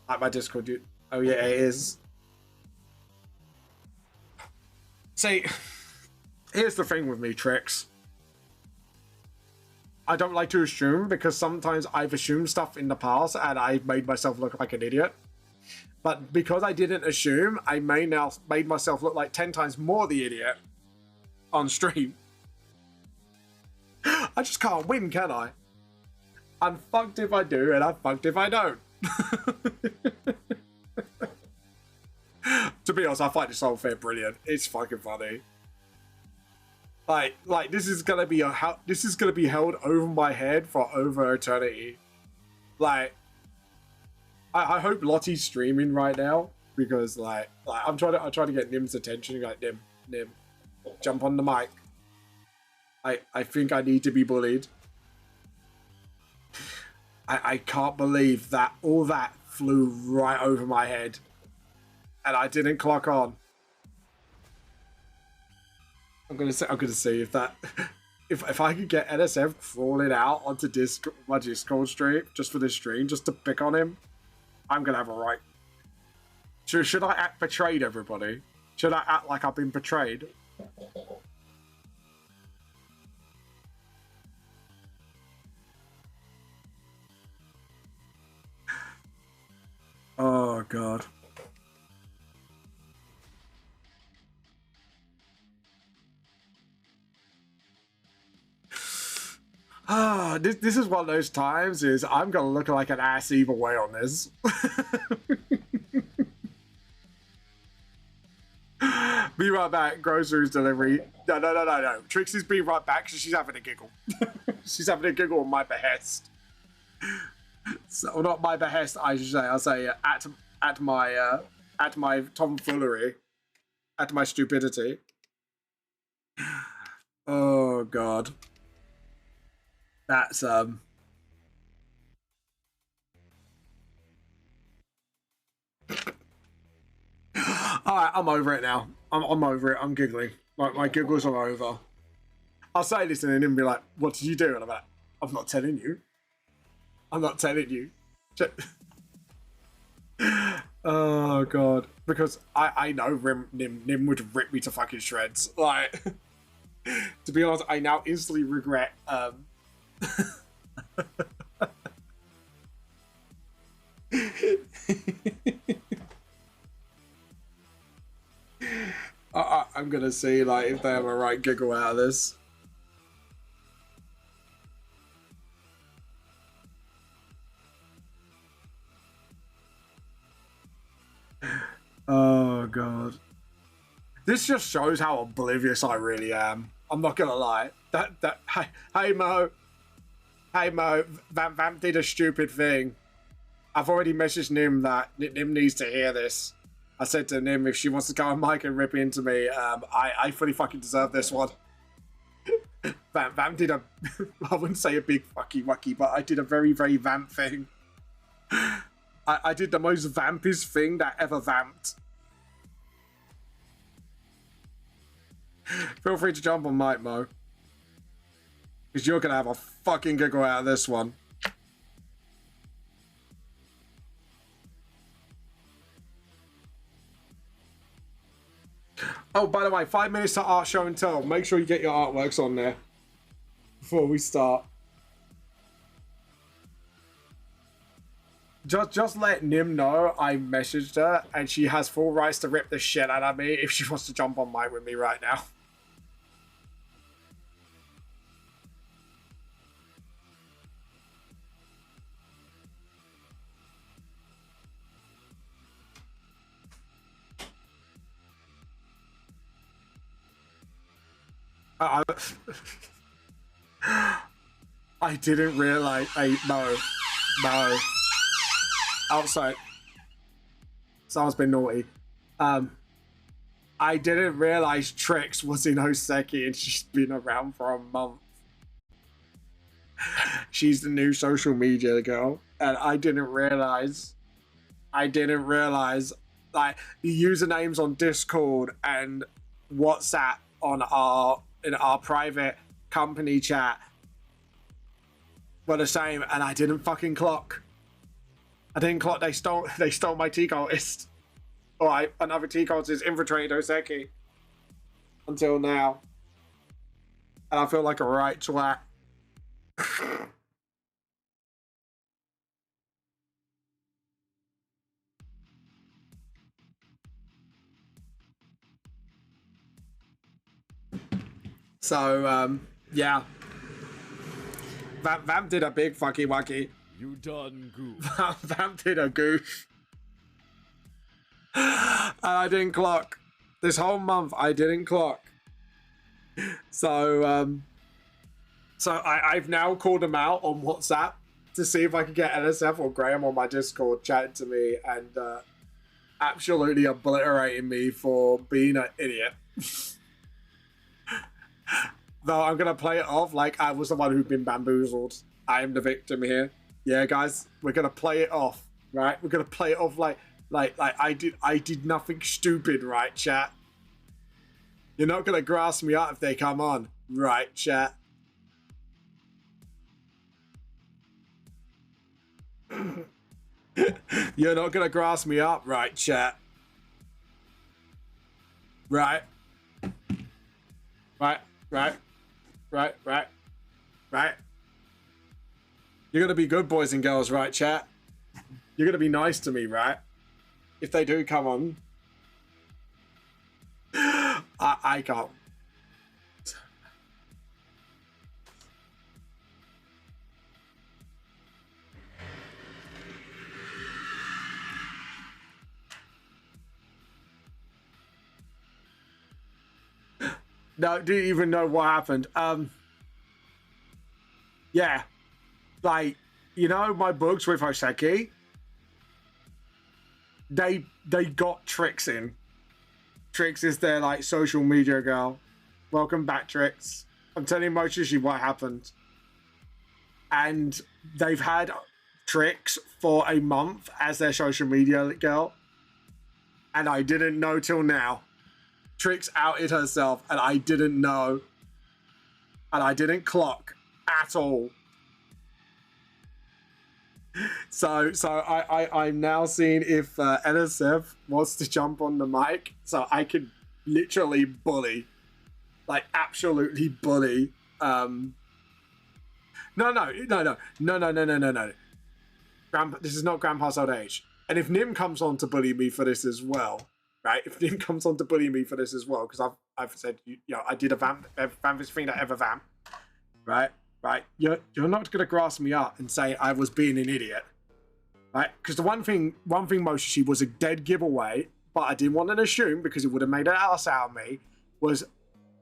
like my Discord oh yeah, it is. See, here's the thing with me, Trix. I don't like to assume because sometimes I've assumed stuff in the past and I've made myself look like an idiot. But because I didn't assume, I made myself look like 10 times more the idiot on stream. I just can't win, can I? I'm fucked if I do, and I'm fucked if I don't. To be honest, I find this whole thing brilliant. It's fucking funny. Like this is gonna be held over my head for over eternity. Like, I hope Lottie's streaming right now because like I'm trying to get Nim's attention. Like Nim, jump on the mic. I think I need to be bullied. I can't believe that all that flew right over my head and I didn't clock on. I'm gonna see if that if I could get NSF crawling out onto my Discord stream just for this stream, just to pick on him, I'm gonna have a right. Should I act betrayed, everybody? Should I act like I've been betrayed? Oh god. This is one of those times is I'm gonna look like an ass either way on this. Be right back. Groceries delivery. No. Trixie's be right back because she's having a giggle. She's having a giggle on my behest. So not my behest, I should say. I'll say at my tomfoolery, at my stupidity. Oh god. That's Alright, I'm over it now. I'm over it. I'm giggling. My giggles are over. I'll say this and then be like, what did you do? And I'm like, I'm not telling you. I'm not telling you. Oh god. Because I know Nim would rip me to fucking shreds. Like, to be honest, I now instantly regret gonna see like if they have a right giggle out of this. Oh god. This just shows how oblivious I really am. I'm not gonna lie. Hey Mo. Hey Mo, Vamp did a stupid thing. I've already messaged Nim that Nim needs to hear this. I said to Nim if she wants to go on mic and rip into me, I fully fucking deserve this one. Vamp did a, I wouldn't say a big fucky wucky, but I did a very, very Vamp thing. I did the most vampest thing that ever vamped. Feel free to jump on mic, Mo. Because you're going to have a fucking giggle out of this one. Oh, by the way, 5 minutes to art show and tell. Make sure you get your artworks on there before we start. Just let Nim know I messaged her and she has full rights to rip the shit out of me if she wants to jump on mic with me right now. I didn't realize. No. Outside. Someone's been naughty. I didn't realize Trix was in Oseki and she's been around for a month. She's the new social media girl, and I didn't realize. Like the usernames on Discord and WhatsApp in our private company chat were the same, and I didn't fucking clock. I didn't clock. They stole my T-cultist. Alright, another T-cultist is infiltrated Oseki. Until now. And I feel like a right twat. So, yeah. Vamp did a big fucky wucky. You done goof. Vamp did a goof. And I didn't clock. This whole month, I didn't clock. So, I've now called him out on WhatsApp to see if I can get NSF or Graham on my Discord chatting to me and absolutely obliterating me for being an idiot. Though I'm going to play it off like I was the one who'd been bamboozled. I am the victim here. Yeah, guys, we're going to play it off, right? We're going to play it off like I did nothing stupid, right, chat? You're not going to grass me up if they come on, right, chat? You're not going to grass me up, right, chat? Right? Right. You're gonna be good boys and girls, right, chat? You're gonna be nice to me, right? If they do come on. I can't. No, didn't even know what happened. Yeah. Like, you know, my books with Oseki, they got Trix in. Trix is their, like, social media girl. Welcome back, Trix. I'm telling Mochishi what happened. And they've had Trix for a month as their social media girl. And I didn't know till now. Trix outed herself, and I didn't know. And I didn't clock at all. So I'm now seeing if NSF wants to jump on the mic so I can literally bully. Like, absolutely bully. No. This is not Grandpa's old age. And if Nim comes on to bully me for this as well, right? If Nim comes on to bully me for this as well, because I've said, you know, I did a vampist thing that ever vamp, right? Right? You're not going to grasp me up and say I was being an idiot, right? Because the one thing Moshishi was a dead giveaway, but I didn't want to assume because it would have made an ass out of me, was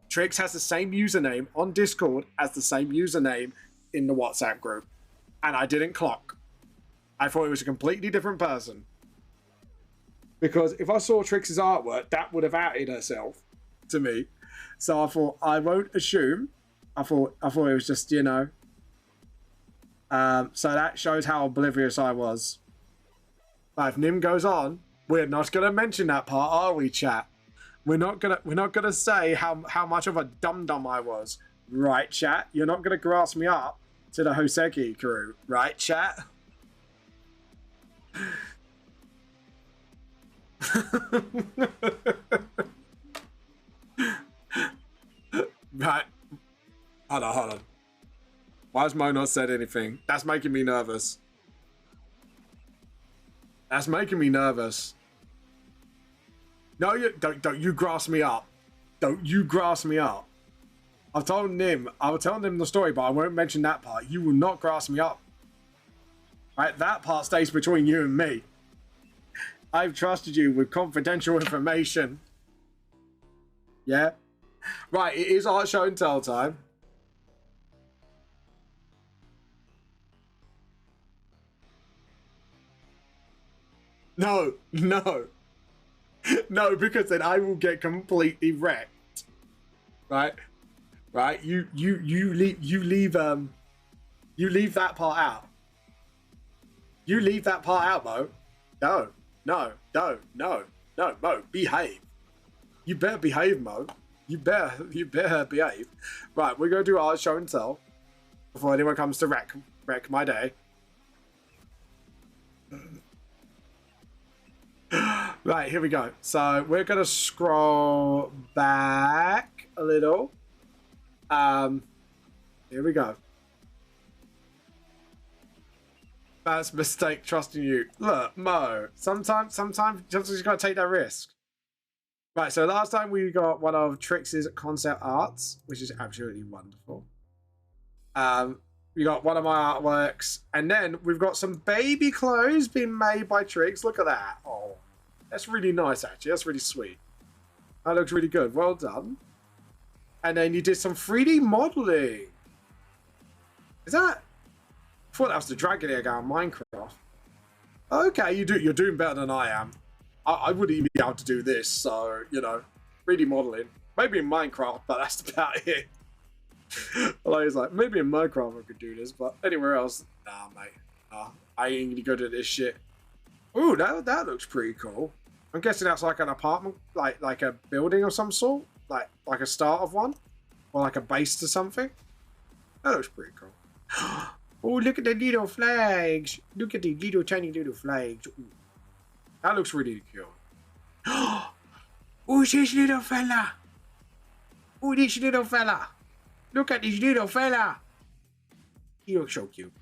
Trix has the same username on Discord as the same username in the WhatsApp group. And I didn't clock. I thought it was a completely different person. Because if I saw Trix's artwork, that would have outed herself to me. So I thought, I won't assume. I thought it was just, you know. So that shows how oblivious I was. But if Nim goes on, we're not going to mention that part, are we, chat? We're not gonna say how much of a dum-dum I was. Right, chat? You're not going to grass me up to the Hoseki crew. Right, chat? Right. Hold on. Why has Mo not said anything? That's making me nervous. That's making me nervous. No, you don't you grass me up. Don't you grass me up. I've told Nim, I will tell Nim the story, but I won't mention that part. You will not grass me up. Right, that part stays between you and me. I've trusted you with confidential information. Yeah? Right, it is art show and tell time. No. No, because then I will get completely wrecked. Right? Right? You leave that part out. You leave that part out, Mo. No, Mo, behave. You better behave, Mo. You better behave. Right, we're gonna do our show and tell before anyone comes to wreck my day. Right, here we go. So we're gonna scroll back a little. Here we go. That's a mistake trusting you. Look, Mo, sometimes you just gotta take that risk. Right, so last time we got one of Trix's concept arts, which is absolutely wonderful. We got one of my artworks, and then we've got some baby clothes being made by Trix. Look at that. Oh, that's really nice, actually. That's really sweet. That looks really good. Well done. And then you did some 3D modeling. Is that? I thought that was the dragon egg out of Minecraft. Okay, you're doing better than I am. I wouldn't even be able to do this, so, you know, 3D modeling. Maybe in Minecraft, but that's about it. Like, it's like, maybe in Minecraft I could do this, but anywhere else, nah, mate. Nah, I ain't gonna go to this shit. Ooh, that looks pretty cool. I'm guessing that's like an apartment, like a building of some sort? Like a start of one? Or like a base to something? That looks pretty cool. Oh, look at the little flags. Look at the tiny little flags. Ooh. That looks really cute. Oh, this little fella. Oh, this little fella. Look at this little fella. He looks so cute.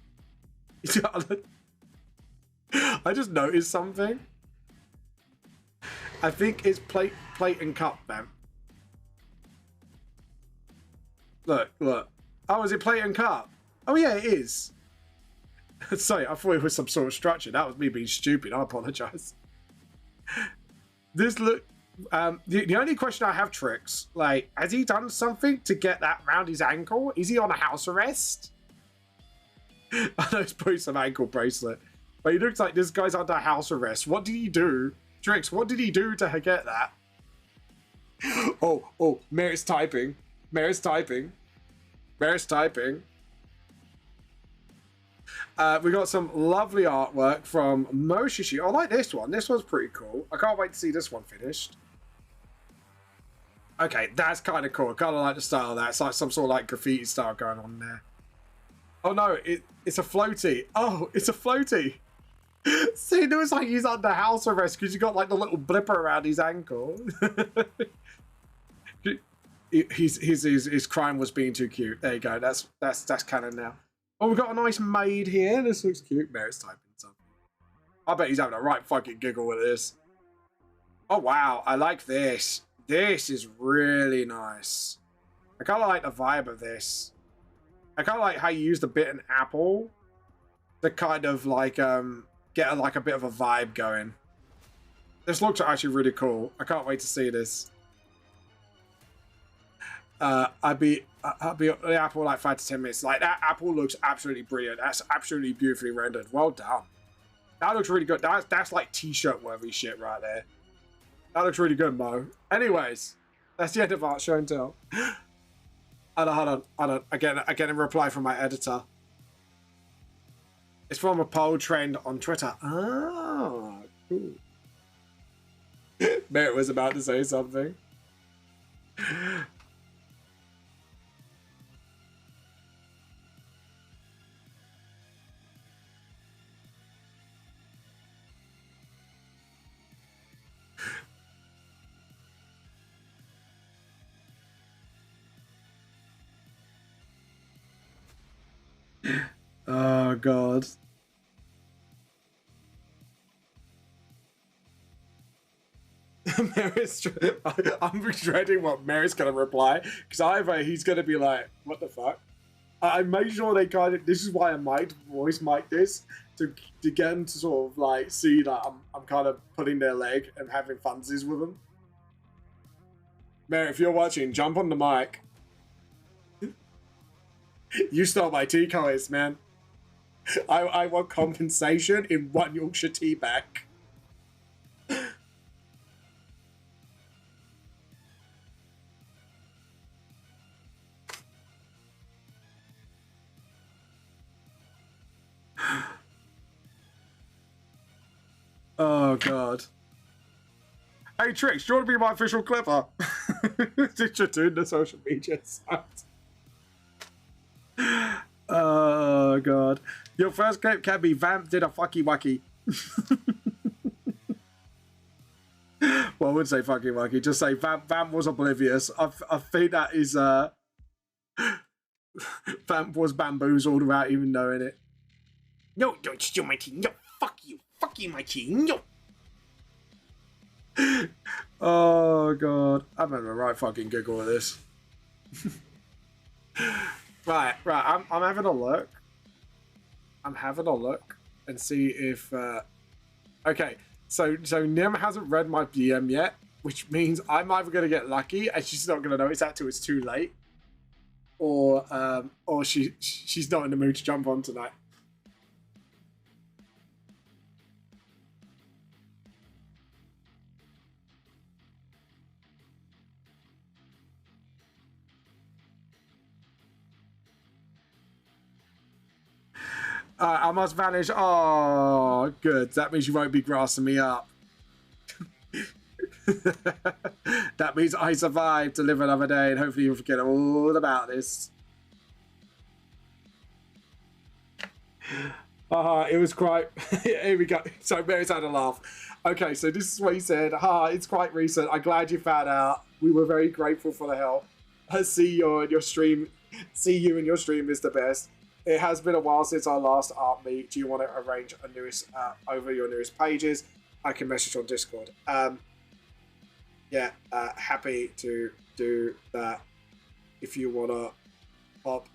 I just noticed something. I think it's plate and cup, man. Look. Oh, is it plate and cup? Oh, yeah, it is. Sorry, I thought it was some sort of structure. That was me being stupid. I apologize. This look... the only question I have, Trix, like, has he done something to get that round his ankle? Is he on a house arrest? I know it's probably some ankle bracelet, but he looks like this guy's under house arrest. What did he do? Trix, what did he do to get that? Oh, Mary's typing. We got some lovely artwork from Moshishi. I like this one. This one's pretty cool. I can't wait to see this one finished. Okay, that's kind of cool. I kind of like the style of that. It's like some sort of like graffiti style going on there. Oh no, it's a floaty. Oh, it's a floaty. See, it looks like he's under house arrest because you got like the little blipper around his ankle. His crime was being too cute. There you go. That's canon now. Oh, we've got a nice maid here. This looks cute. Mary's typing something. I bet he's having a right fucking giggle with this. Oh wow, I like this. This is really nice. I kind of like the vibe of this. I kind of like how you use the bitten apple to kind of like get like a bit of a vibe going. This looks actually really cool. I can't wait to see this. I'll be the apple like 5 to 10 minutes. Like that apple looks absolutely brilliant. That's absolutely beautifully rendered. Well done. That looks really good. That's like t-shirt worthy shit right there. That looks really good, Mo. Anyways, that's the end of Art Show and Tell. Hold on. I get a reply from my editor. It's from a poll trend on Twitter. Ah, cool. Merritt was about to say something. Oh god. I'm dreading what Mary's gonna reply, because either he's gonna be like, what the fuck? I made sure they kind of, this is why I might voice mic this, to get them to sort of like see that I'm kind of putting their leg and having funsies with them. Mary, if you're watching, jump on the mic. You stole my tea coins, man. I want compensation in 1 Yorkshire tea bag. Oh god. Hey Trix, do you want to be my official clipper? Did you do the social media site? Oh god. Your first clip can be Vamp did a fucky wacky. Well, I would say fucky wacky. Just say Vamp was oblivious. I think that is Vamp was bamboozled without even knowing it. No, don't steal my tea. No, fuck you. Fuck you, my tea. No. Oh god. I'm having a right fucking giggle at this. Right. I'm having a look. I'm having a look and see if okay, so Nim hasn't read my DM yet, which means I'm either gonna get lucky and she's not gonna notice that till it's too late. Or she's not in the mood to jump on tonight. I must vanish. Oh, good. That means you won't be grassing me up. That means I survived to live another day, and hopefully you'll forget all about this. It was quite... Here we go. So Mary's had a laugh. Okay, so this is what he said. It's quite recent. I'm glad you found out. We were very grateful for the help. See you in your stream. See you in your stream is the best. It has been a while since our last art meet. Do you want to arrange a newest over your newest pages? I can message on Discord. Yeah, happy to do that if you want to hop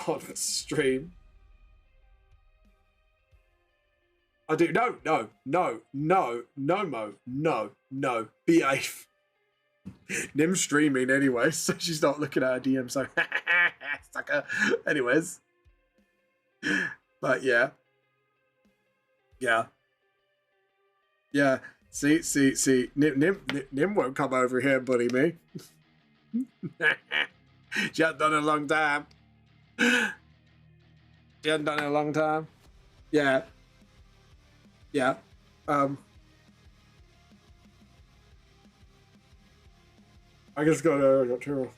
on the stream. I do. No, Mo. No. Behave. Nim's streaming anyway, so she's not looking at her DM, so sucker. Anyways. But yeah. See. Nim won't come over here and bully me. She hasn't done it in a long time. Yeah. I just got to.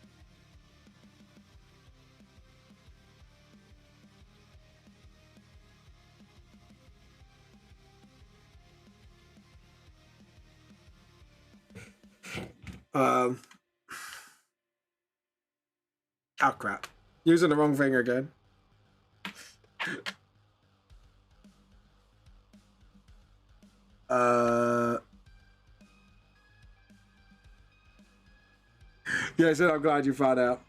Oh crap. Using the wrong thing again. Yeah, so I'm glad you found out.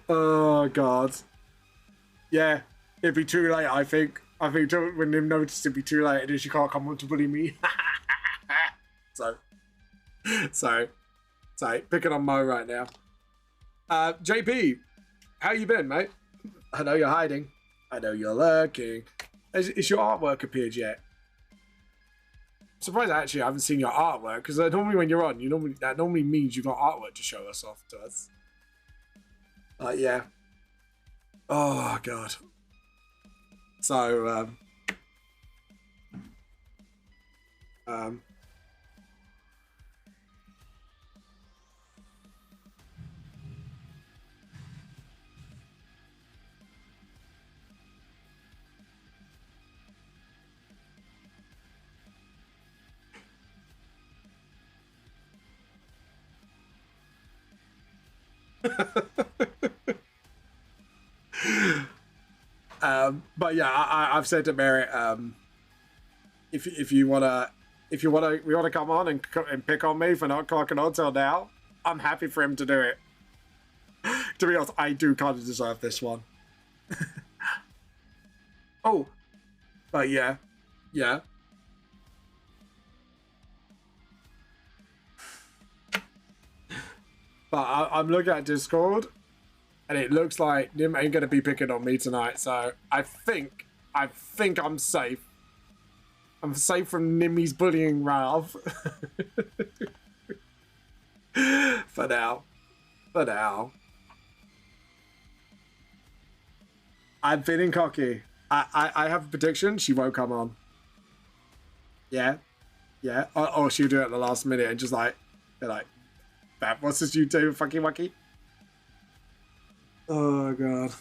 Oh god. Yeah, it'd be too late. I think. I think when they noticed it'd be too late, and then she can't come on to bully me. so, so picking on Mo right now. JP, how you been, mate? I know you're hiding. I know you're lurking. Is your artwork appeared yet? I'm surprised actually I haven't seen your artwork, because normally when you're on, that normally means you've got artwork to show us off to us. Yeah. Oh god. So but yeah, I've said to Merritt, if you wanna come on and pick on me for not clocking on till now, I'm happy for him to do it. To be honest, I do kind of deserve this one. Oh, but yeah. But I'm looking at Discord, and it looks like Nim ain't gonna be picking on me tonight. So I think I'm safe. I'm safe from Nimmy's bullying wrath. For now. I'm feeling cocky. I have a prediction. She won't come on. Yeah. Or she'll do it at the last minute and just like, be like, what's this you do, funky monkey? Oh god.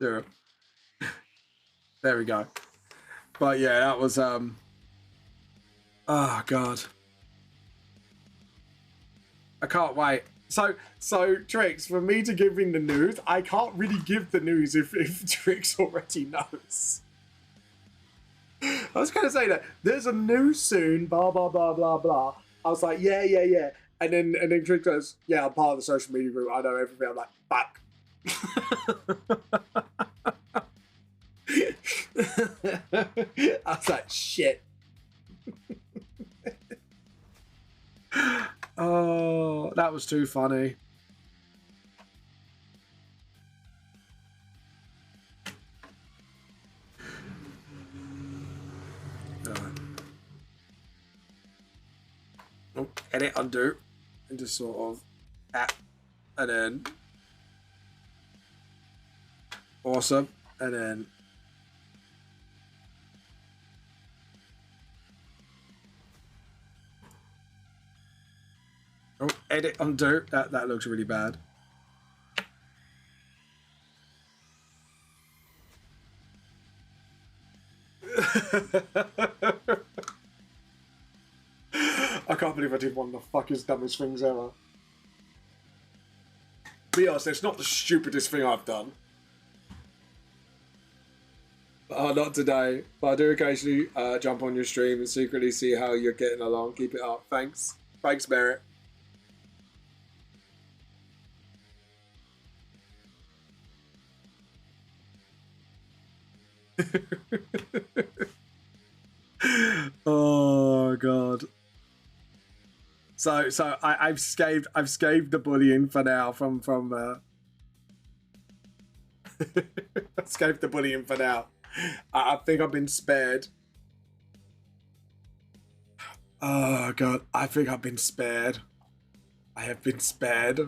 Yeah. There we go. But yeah, that was oh god. I can't wait. So Trix, for me to give him the news, I can't really give the news if Trix already knows. I was gonna say that there's a news soon, blah blah blah blah blah. I was like, yeah. And then Trix goes, yeah, I'm part of the social media group, I know everything. I'm like, fuck. I was like, shit. Oh, that was too funny. Oh, edit, undo, and just sort of and then awesome, and then oh, edit, undo. That looks really bad. I can't believe I did one of the fucking dumbest things ever. Be honest, it's not the stupidest thing I've done. Not today, but I do occasionally jump on your stream and secretly see how you're getting along. Keep it up. Thanks, Barrett. Oh god. So I've scathed the bullying for now from I've scathed the bullying for now. I think I've been spared. Oh god, I think I've been spared. I have been spared.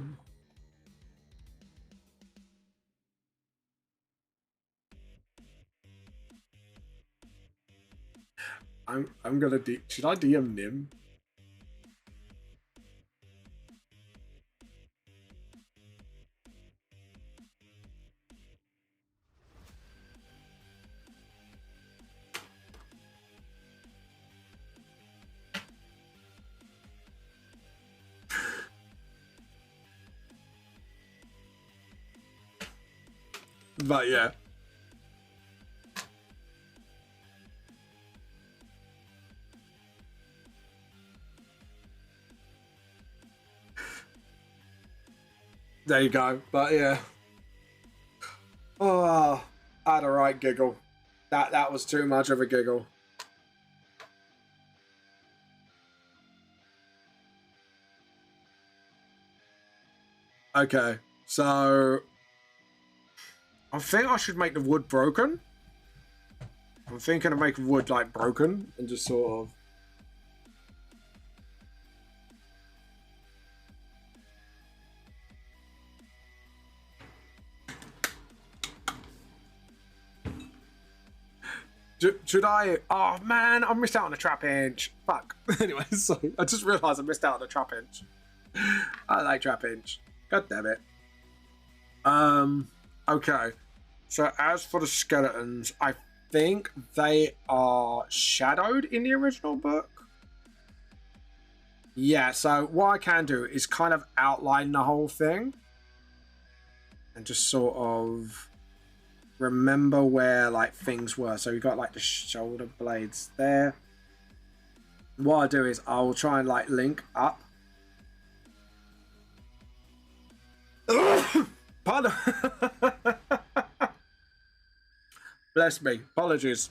I'm gonna should I DM Nim? But yeah. There you go. But yeah. Oh, I had a right giggle. That was too much of a giggle. Okay, so I think I should make the wood broken. I'm thinking of making wood like broken and just sort of. Should I? Oh man, I missed out on the trap inch. Fuck. Anyway, so I just realised I missed out on the trap inch. I like trap inch. God damn it. Okay. So as for the skeletons, I think they are shadowed in the original book. Yeah, so what I can do is kind of outline the whole thing and just sort of remember where like things were. So we got like the shoulder blades there. What I'll do is I'll try and like link up. Pardon. Bless me. Apologies.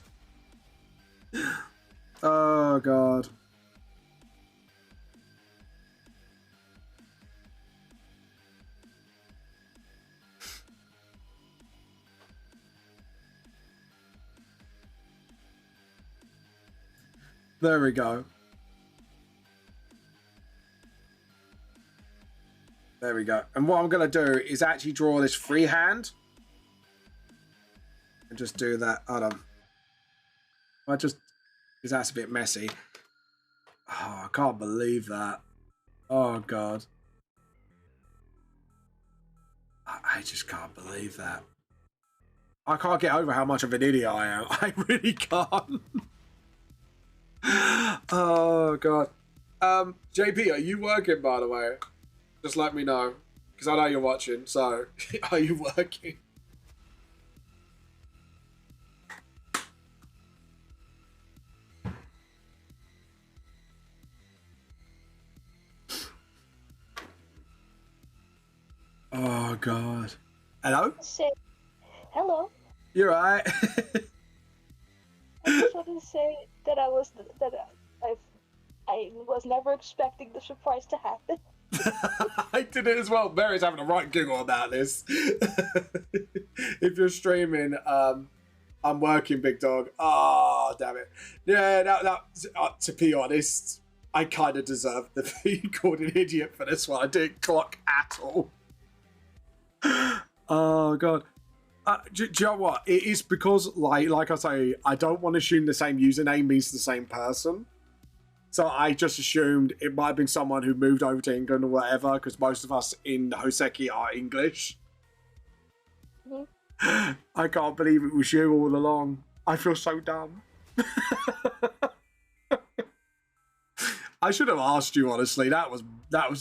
Oh god. There we go. There we go. And what I'm going to do is actually draw this freehand. And just do that. Hold on. Because that's a bit messy. Oh, I can't believe that. Oh, God. I just can't believe that. I can't get over how much of an idiot I am. I really can't. Oh, God. JP, are you working, by the way? Just let me know. Because I know you're watching, so are you working? Oh, God. Hello? Say hello. You're right. I just wanted to say that I was never expecting the surprise to happen. I did it as well. Mary's having a right giggle about this. If you're streaming, I'm working, big dog. Oh, damn it. Yeah, that to be honest, I kind of deserved to be called an idiot for this one. I didn't clock at all. Oh, God. Do you know what? It is because, like I say, I don't want to assume the same username means the same person. So I just assumed it might have been someone who moved over to England or whatever, because most of us in Hoseki are English. Mm-hmm. I can't believe it was you all along. I feel so dumb. I should have asked you, honestly. That was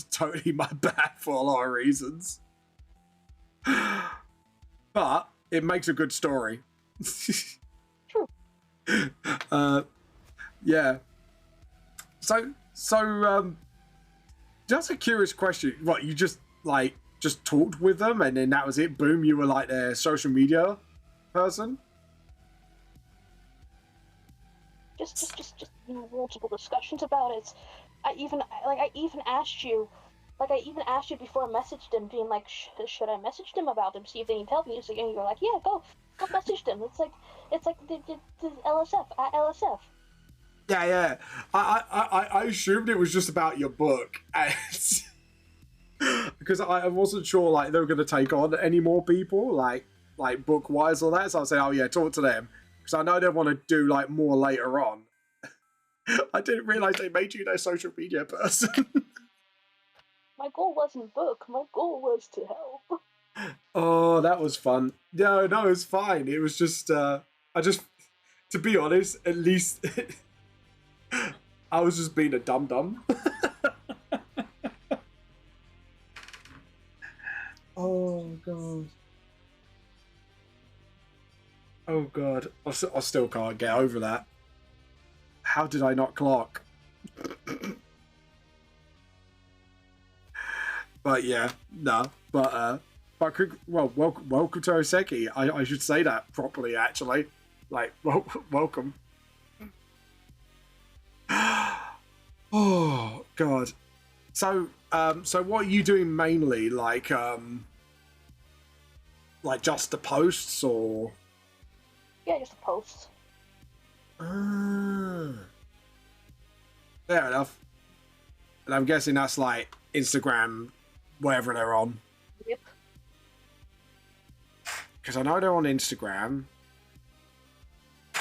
totally my bad for a lot of reasons. But it makes a good story. True. Yeah. So, just a curious question. What, you just talked with them and then that was it? Boom, you were like their social media person? Just multiple discussions about it. I even asked you before I messaged him, being like, should I message them about him, see if they need help? And you're like, yeah, go message them. It's like the LSF at LSF. Yeah. I assumed it was just about your book, because I wasn't sure like they were going to take on any more people, like book wise or that. So I was saying, oh yeah, talk to them, because I know they want to do like more later on. I didn't realize they made you their social media person. My goal wasn't book. My goal was to help. Oh, that was fun. No, it was fine. It was just, to be honest, at least I was just being a dum-dum. Oh, God. Oh god, I still can't get over that. How did I not clock? But yeah, no. But well, welcome to Oseki. I should say that properly, actually. Like, welcome. Oh god. So, so what are you doing mainly? Like just the posts or? Yeah, just a post. Ah, fair enough. And I'm guessing that's like Instagram, wherever they're on. Yep. Because I know they're on Instagram.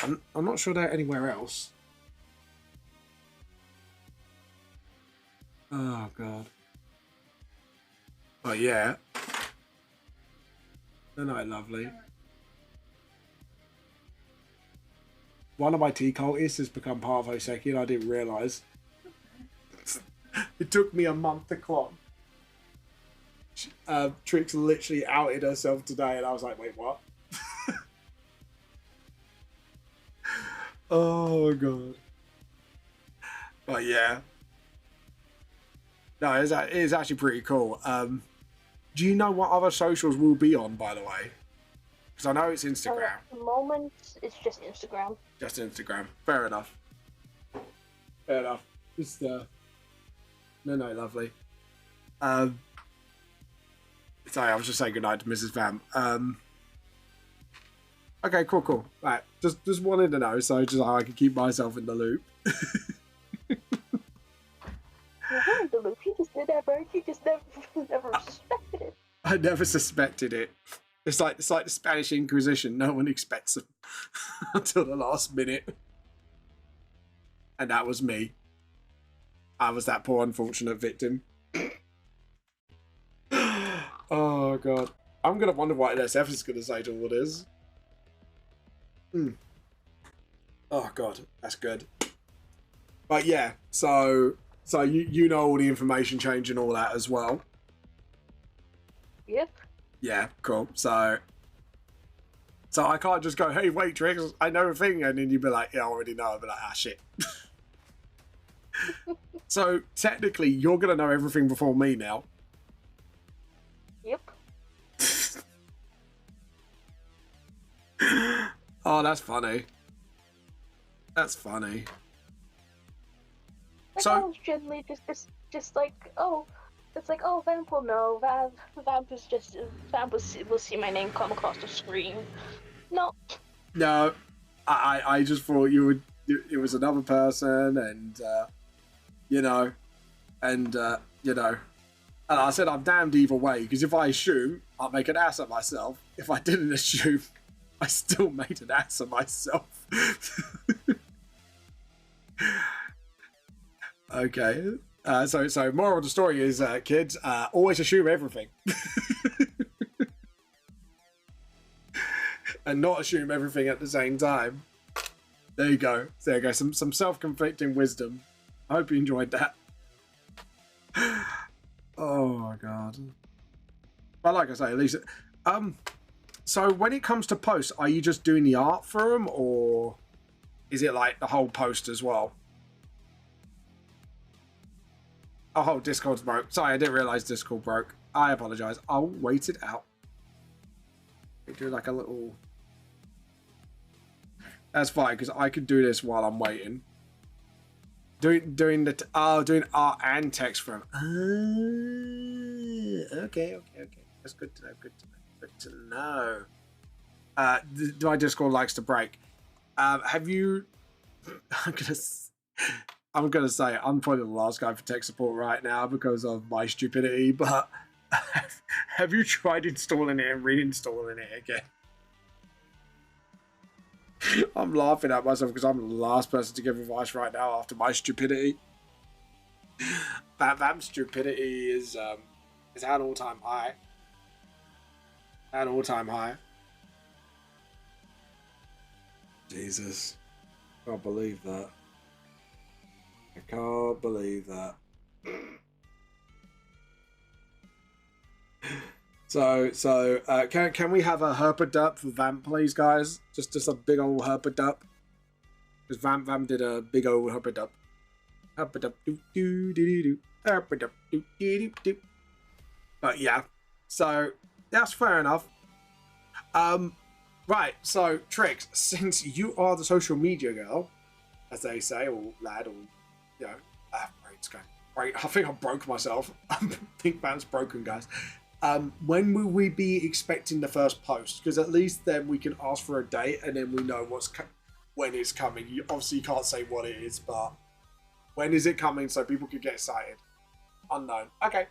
I'm not sure they're anywhere else. Oh god. Oh yeah. They're not lovely. One of my tea cultists has become part of Oseki and I didn't realise. It took me a month to clock. Trix literally outed herself today and I was like, wait, what? Oh god. But yeah. No, it is actually pretty cool. Do you know what other socials will be on, by the way? Because I know it's Instagram. At the moment, it's just Instagram. Just Instagram. Fair enough. Fair enough. Just no, lovely. Sorry, I was just saying goodnight to Mrs. Vam. Okay, cool. Right, just wanted to know, so just I can keep myself in the loop. You're in the loop. You just never suspected it. I never suspected it. It's like the Spanish Inquisition. No one expects them until the last minute, and that was me. I was that poor unfortunate victim. Oh god, I'm gonna wonder what NSF is gonna say to all this. Oh god, that's good. But yeah, so you know all the information change and all that as well. Yep. Yeah, cool. So I can't just go, hey, wait, Trix, I know a thing, and then you'd be like, yeah, I already know. I'd be like, ah, shit. So technically, you're gonna know everything before me now. Yep. Oh, that's funny. That's funny. Like, So I was generally just like, oh, it's like, oh, Vamp will know. Vamp will see my name come across the screen. No. no, I just thought you would. It was another person, and you know, and I said I'm damned either way because if I assume, I'll make an ass of myself. If I didn't assume, I still made an ass of myself. Okay. So moral of the story is, kids, always assume everything. And not assume everything at the same time. There you go. Some self-conflicting wisdom. I hope you enjoyed that. Oh my god. But like I say, at least so when it comes to posts, are you just doing the art for them, or is it like the whole post as well? Oh, Discord's broke. Sorry, I didn't realize Discord broke. I apologize. I'll wait it out. Do like a little. That's fine because I could do this while I'm waiting. Doing art and text from. Okay. That's good to know. Good to know. My Discord likes to break. Have you? I'm gonna say I'm probably the last guy for tech support right now because of my stupidity. But have you tried installing it and reinstalling it again? I'm laughing at myself because I'm the last person to give advice right now after my stupidity. That stupidity is at an all-time high. At an all-time high. Jesus, can't believe that. I can't believe that. Can we have a herpaderp for Vamp, please, guys? Just a big old herpaderp. Because Vamp did a big old herpaderp. Herpaderp do do do do. Herpaderp do do do do. But yeah, so that's fair enough. Right, so Trix, since you are the social media girl, as they say, or lad, or it's going great. I think I broke myself. I think Vamp's broken, guys. When will we be expecting the first post? Because at least then we can ask for a date, and then we know when it's coming. You obviously can't say what it is, but when is it coming so people can get excited? Unknown. Okay.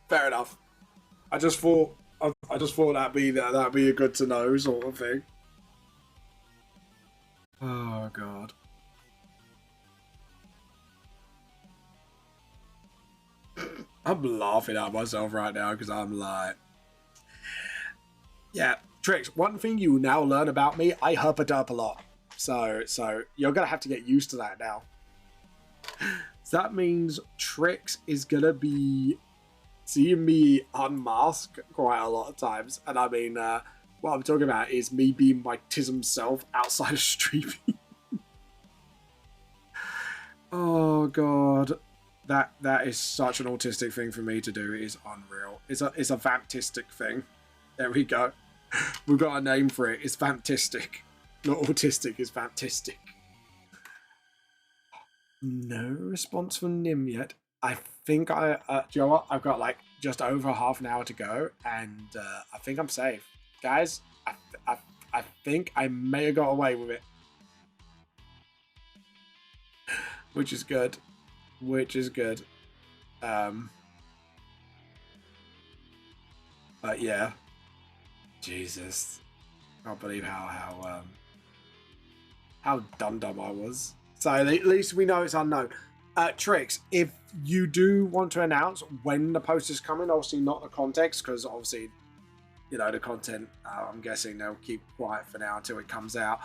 Fair enough. I just thought that'd be a good to know sort of thing. Oh god. I'm laughing at myself right now because I'm like, yeah, Trix. One thing you now learn about me, I herpaderp a lot. So you're gonna have to get used to that now. So that means Trix is gonna be seeing me unmask quite a lot of times, and I mean, what I'm talking about is me being my tism self outside of streaming. Oh god, that is such an autistic thing for me to do. It is unreal. It's a vamptistic thing. There we go. We've got a name for it. It's vamptistic, not autistic. It's vamptistic. No response from Nim yet. I think do you know what? I've got like just over half an hour to go, and I think I'm safe, guys. I think I may have got away with it, which is good. But yeah, Jesus, I can't believe how dumb I was. So at least we know it's unknown. Trix, if you do want to announce when the post is coming, obviously not the context, because obviously, you know, the content, I'm guessing they'll keep quiet for now until it comes out.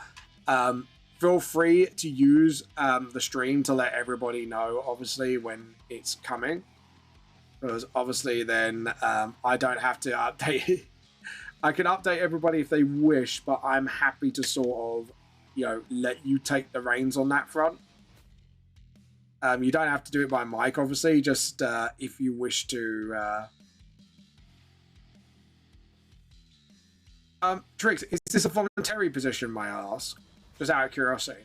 Feel free to use the stream to let everybody know, obviously, when it's coming. Because obviously then I don't have to update. I can update everybody if they wish, but I'm happy to sort of, you know, let you take the reins on that front. You don't have to do it by mic, obviously, just if you wish to. Trix, is this a voluntary position, may I ask? Just out of curiosity.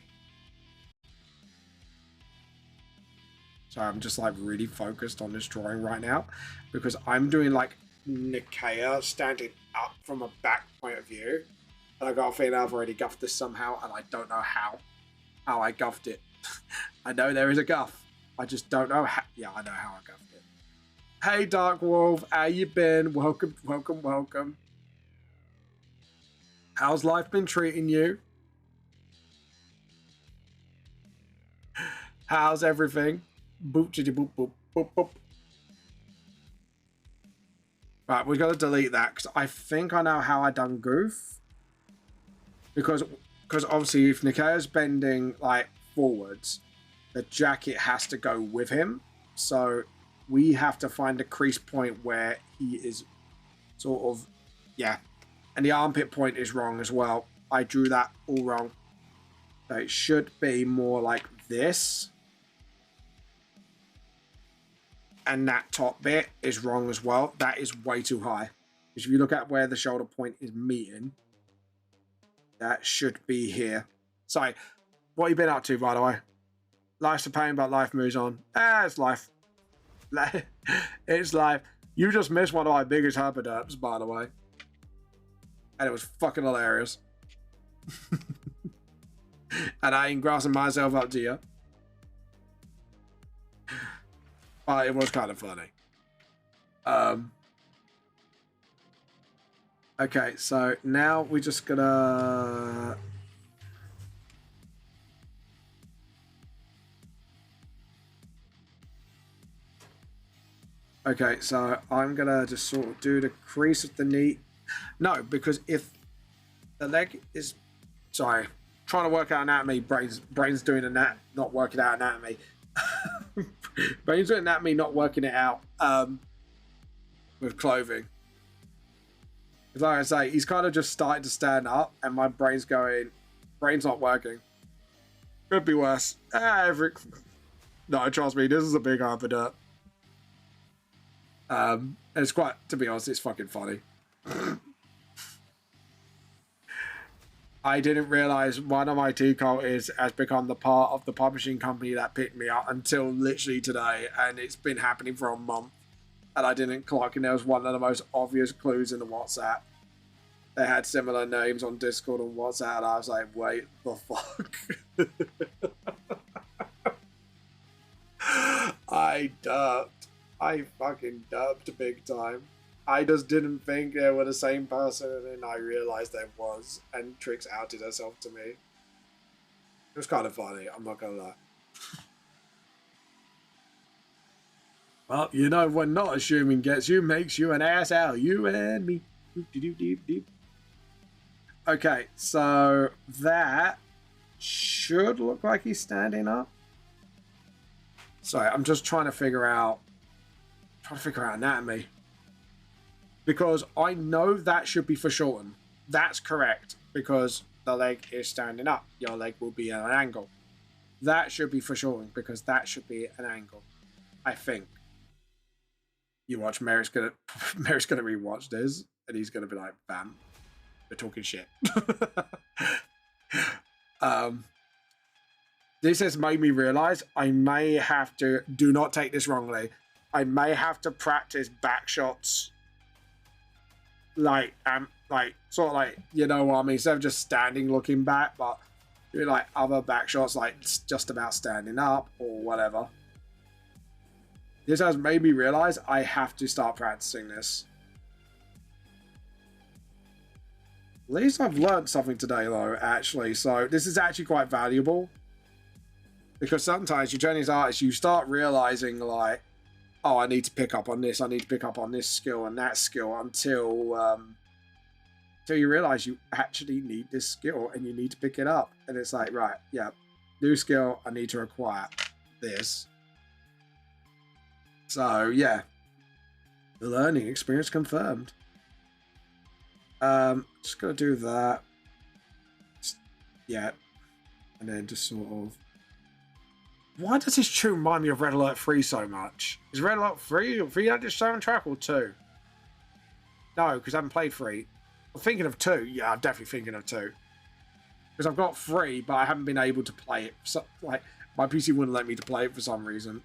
Sorry, I'm just like really focused on this drawing right now because I'm doing like Nikea standing up from a back point of view. And I got a feeling I've already guffed this somehow, and I don't know how I guffed it. I know there is a guff. I just don't know how. Yeah, I know how I guffed it. Hey, Dark Wolf, how you been? Welcome. How's life been treating you? How's everything? Boop, chitty, boop, boop, boop, boop. Right, we got to delete that because I think I know how I done goof. Because obviously if Nikea's bending like forwards, the jacket has to go with him. So we have to find a crease point where he is sort of, yeah. And the armpit point is wrong as well. I drew that all wrong. So it should be more like this. And that top bit is wrong as well. That is way too high. Because if you look at where the shoulder point is meeting, that should be here. Sorry, what have you been up to, by the way? Life's a pain, but life moves on. It's life. It's life. You just missed one of my biggest herpaderps, by the way. And it was fucking hilarious. And I ain't grassing myself up to you. But it was kind of funny. Okay, so now we're just gonna... Okay, so I'm gonna just sort of do the crease of the knee. No, because if the leg is... Sorry, trying to work out anatomy, brain's doing not working out anatomy. Brain's doing anatomy, not working it out. with clothing. Like I say, he's kind of just starting to stand up, and my brain's not working. Could be worse. No, trust me, this is a big hump of dirt. It's quite, to be honest, it's fucking funny. I didn't realize one of my tea cultists has become the part of the publishing company that picked me up until literally today, and it's been happening for a month, and I didn't clock, and there was one of the most obvious clues in the WhatsApp. They had similar names on Discord and WhatsApp, and I was like, wait, the fuck? I dubbed. I fucking dubbed big time. I just didn't think they were the same person, and then I realized they was, and Trix outed herself to me. It was kind of funny, I'm not gonna lie. Well, you know, when not assuming gets you, makes you an asshole. You and me. Okay, so that should look like he's standing up. Sorry, I'm just trying to figure out anatomy. Because I know that should be foreshortened. That's correct, because the leg is standing up. Your leg will be at an angle. That should be foreshortened, because that should be an angle. I think. You watch, Merrick's gonna rewatch this, and he's gonna be like, bam, we're talking shit. This has made me realize I may have to, do not take this wrongly, I may have to practice back shots. Like sort of like, you know what I mean, instead of just standing looking back, but doing like other back shots, like just about standing up or whatever. This has made me realize I have to start practicing this. At least I've learned something today though, actually, so this is actually quite valuable. Because sometimes you're training as artists, you start realizing like, oh, I need to pick up on this, I need to pick up on this skill and that skill until you realize you actually need this skill and you need to pick it up. And it's like, right, yeah, new skill, I need to acquire this. So, yeah. The learning experience confirmed. Just gonna do that. Yeah. And then just sort of... Why does this tune remind me of Red Alert 3 so much? Is Red Alert 3 or 3 had this soundtrack or 2? No, because I haven't played 3. I'm thinking of 2. Yeah, I'm definitely thinking of 2. Because I've got 3, but I haven't been able to play it. So, like, my PC wouldn't let me to play it for some reason.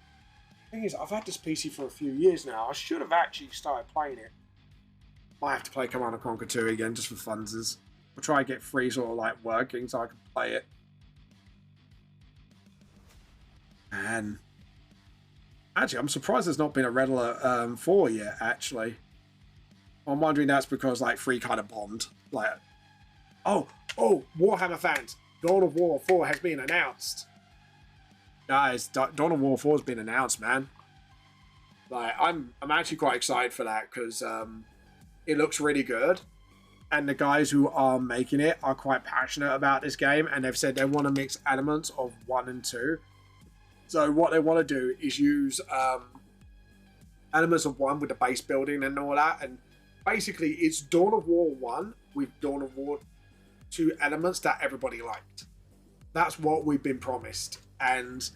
The thing is, I've had this PC for a few years now. I should have actually started playing it. Might have to play Command & Conquer 2 again, just for funsies. I'll try and get 3 sort of like working so I can play it. And actually, I'm surprised there's not been a Red Alert 4 yet, actually. I'm wondering that's because like 3 kind of bombed. Like, oh, Warhammer fans, Dawn of War 4 has been announced. Guys, Dawn of War 4 has been announced, man. Like, I'm actually quite excited for that because it looks really good. And the guys who are making it are quite passionate about this game, and they've said they want to mix elements of 1 and 2. So what they want to do is use elements of 1 with the base building and all that. And basically, it's Dawn of War 1 with Dawn of War 2 elements that everybody liked. That's what we've been promised. And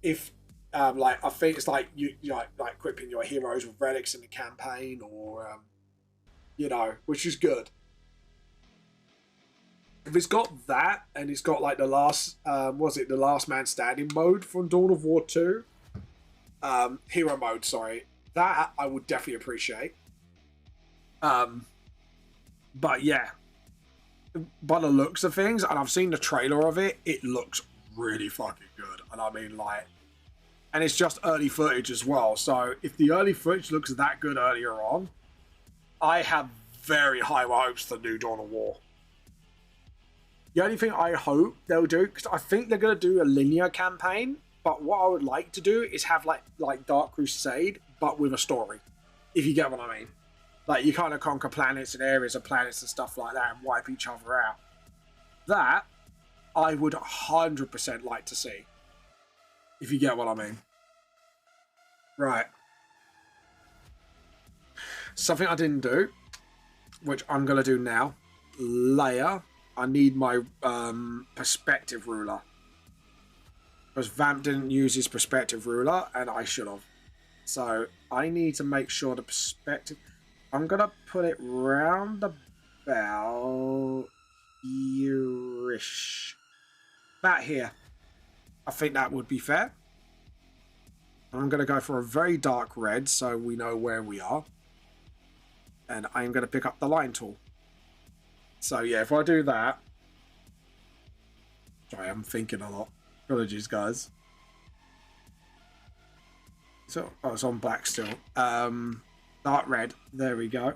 if, like, I think it's like you like equipping your heroes with relics in the campaign, or you know, which is good. If it's got that, and it's got like the last, the last man standing mode from Dawn of War 2, hero mode, sorry, that I would definitely appreciate. But yeah, by the looks of things, and I've seen the trailer of it, it looks really fucking good. And I mean, like, and it's just early footage as well. So if the early footage looks that good earlier on, I have very high hopes for new Dawn of War. The only thing I hope they'll do, because I think they're going to do a linear campaign, but what I would like to do is have like Dark Crusade, but with a story, if you get what I mean. Like, you kind of conquer planets and areas of planets and stuff like that and wipe each other out. That, I would 100% like to see, if you get what I mean. Right. something I didn't do, which I'm going to do now. Layer. I need my perspective ruler. Because Vamp didn't use his perspective ruler, and I should have. So I need to make sure the perspective... I'm going to put it round about here-ish. About here. I think that would be fair. I'm going to go for a very dark red so we know where we are. And I'm going to pick up the line tool. So yeah, if I do that... Sorry, I'm thinking a lot. Apologies, guys. So, oh, it's on black still. Dark red. There we go.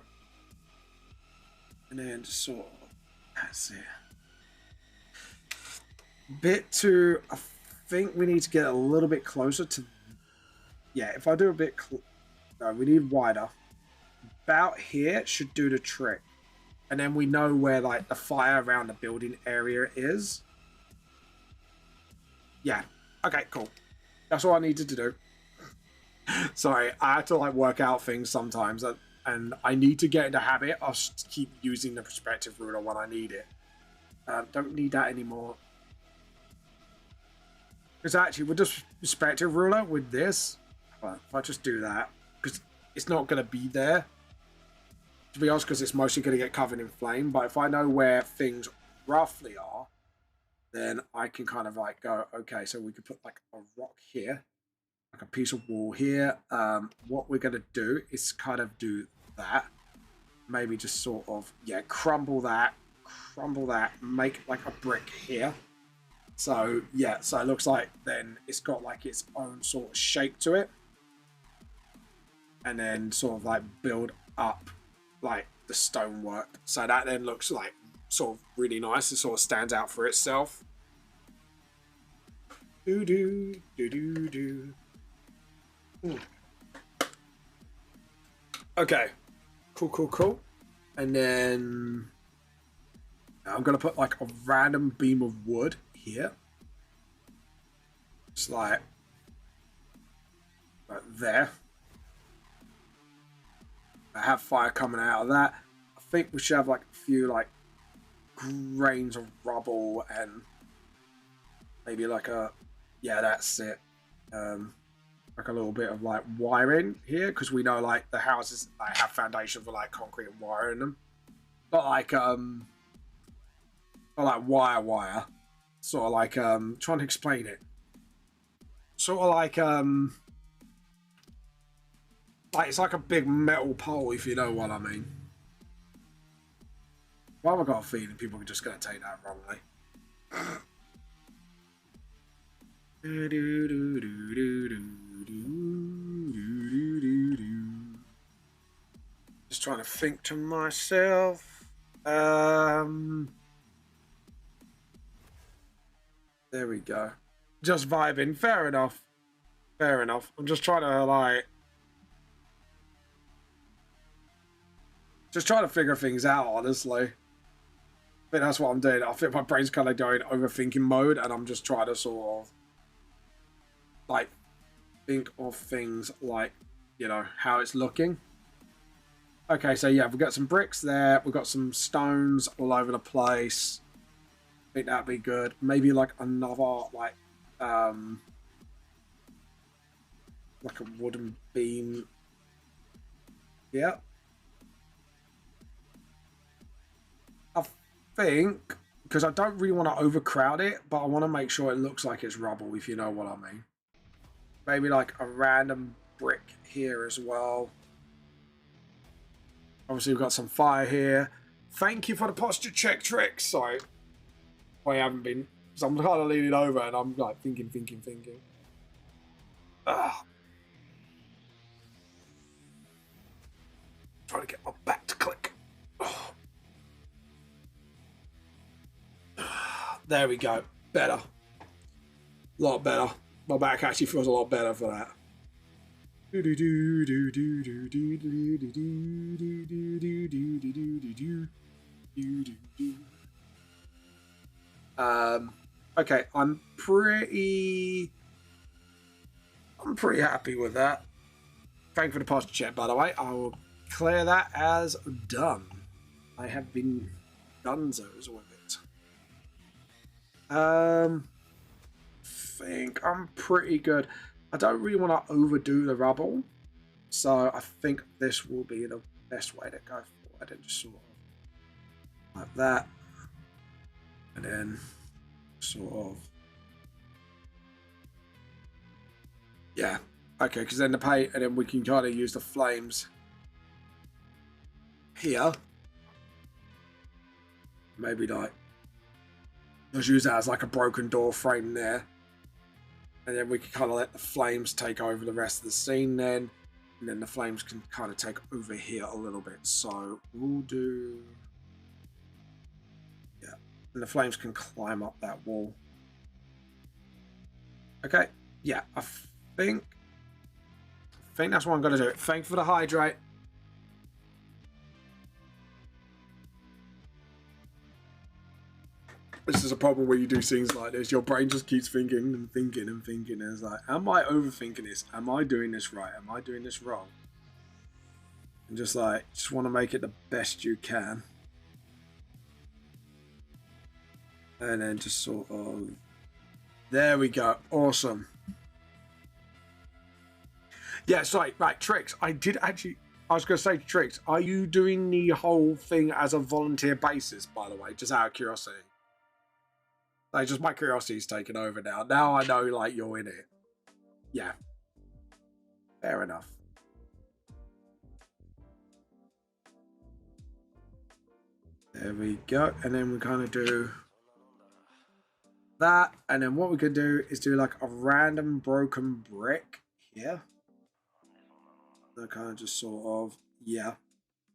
And then just sort of... That's it. Bit too... I think we need to get a little bit closer to... Yeah, if I do a bit... No, we need wider. About here should do the trick. And then we know where, like, the fire around the building area is. Yeah. Okay, cool. That's all I needed to do. Sorry, I had to, like, work out things sometimes. And I need to get in the habit of keep using the perspective ruler when I need it. Don't need that anymore. Because actually, with the perspective ruler, with this... Well, if I just do that... Because it's not going to be there. To be honest, because it's mostly going to get covered in flame. But if I know where things roughly are, then I can kind of like go, okay, so we could put like a rock here, like a piece of wall here. What we're going to do is kind of do that. Maybe just sort of, yeah, crumble that, make like a brick here. So, yeah, so it looks like then it's got like its own sort of shape to it. And then sort of like build up like the stonework. So that then looks like sort of really nice. It sort of stands out for itself. Do do do do do. Okay, cool. And then I'm gonna put like a random beam of wood here. Just like right there. I have fire coming out of that. I think we should have like a few like grains of rubble and maybe like a, yeah, that's it. Like a little bit of like wiring here, because we know like the houses like have foundations with like concrete and wire in them. But like not like wire. Sort of like trying to explain it. Sort of like it's like a big metal pole, if you know what I mean. Why have I got a feeling people are just going to take that wrongly? Just trying to think to myself. There we go. Just vibing. Fair enough. I'm just trying to like... Just trying to figure things out, honestly. I think that's what I'm doing. I think my brain's kind of going overthinking mode, and I'm just trying to sort of like think of things like, you know, how it's looking. Okay, so yeah, we've got some bricks there. We've got some stones all over the place. I think that'd be good. Maybe like another like a wooden beam. Yeah. I think, because I don't really want to overcrowd it, but I want to make sure it looks like it's rubble, if you know what I mean. Maybe like a random brick here as well. Obviously we've got some fire here. Thank you for the posture check trick. Sorry, I haven't been, because I'm kind of leaning over and I'm like thinking. Trying to get my back to click. There we go. Better. A lot better. My back actually feels a lot better for that. Okay, I'm pretty happy with that. Thank you for the posture check, by the way. I will declare that as done. I have been dunzos with it. Think I'm pretty good. I don't really want to overdo the rubble, so I think this will be the best way to go forward, and just sort of like that, and then sort of, yeah, okay, because then the paint, and then we can kind of use the flames here, maybe like just use that as like a broken door frame there. And then we can kind of let the flames take over the rest of the scene then. And then the flames can kind of take over here a little bit. So we'll do... yeah. And the flames can climb up that wall. Okay. Yeah, I think that's what I'm going to do. Thank you for the hydrate. This is a problem when you do scenes like this. Your brain just keeps thinking and thinking and thinking. And it's like, am I overthinking this? Am I doing this right? Am I doing this wrong? And just like, just want to make it the best you can. And then just sort of, there we go. Awesome. Yeah, sorry, right, Trix. I was going to say, Trix, are you doing the whole thing as a volunteer basis, by the way, just out of curiosity? Like, just my curiosity's taken over now. Now I know, like, you're in it. Yeah. Fair enough. There we go. And then we kind of do that. And then what we could do is do, like, a random broken brick here. So kind of just sort of, yeah.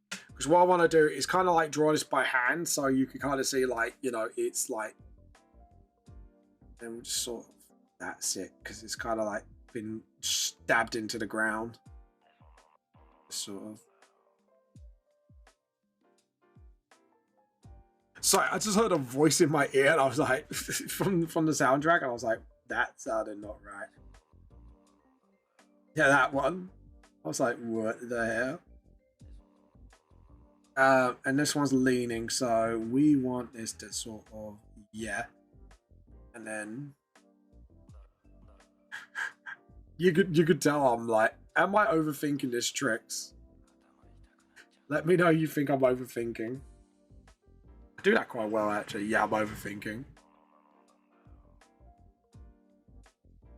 Because what I want to do is kind of, like, draw this by hand. So you can kind of see, like, you know, it's, like, and we'll just sort of, that's it, because it's kind of like been stabbed into the ground. Sort of. Sorry, I just heard a voice in my ear and I was like, from the soundtrack, and I was like, that sounded not right. Yeah, that one. I was like, what the hell? And this one's leaning, so we want this to sort of, yeah. And then you could tell I'm like, am I overthinking this, Trix? Let me know you think I'm overthinking. I do that quite well, actually. Yeah, I'm overthinking.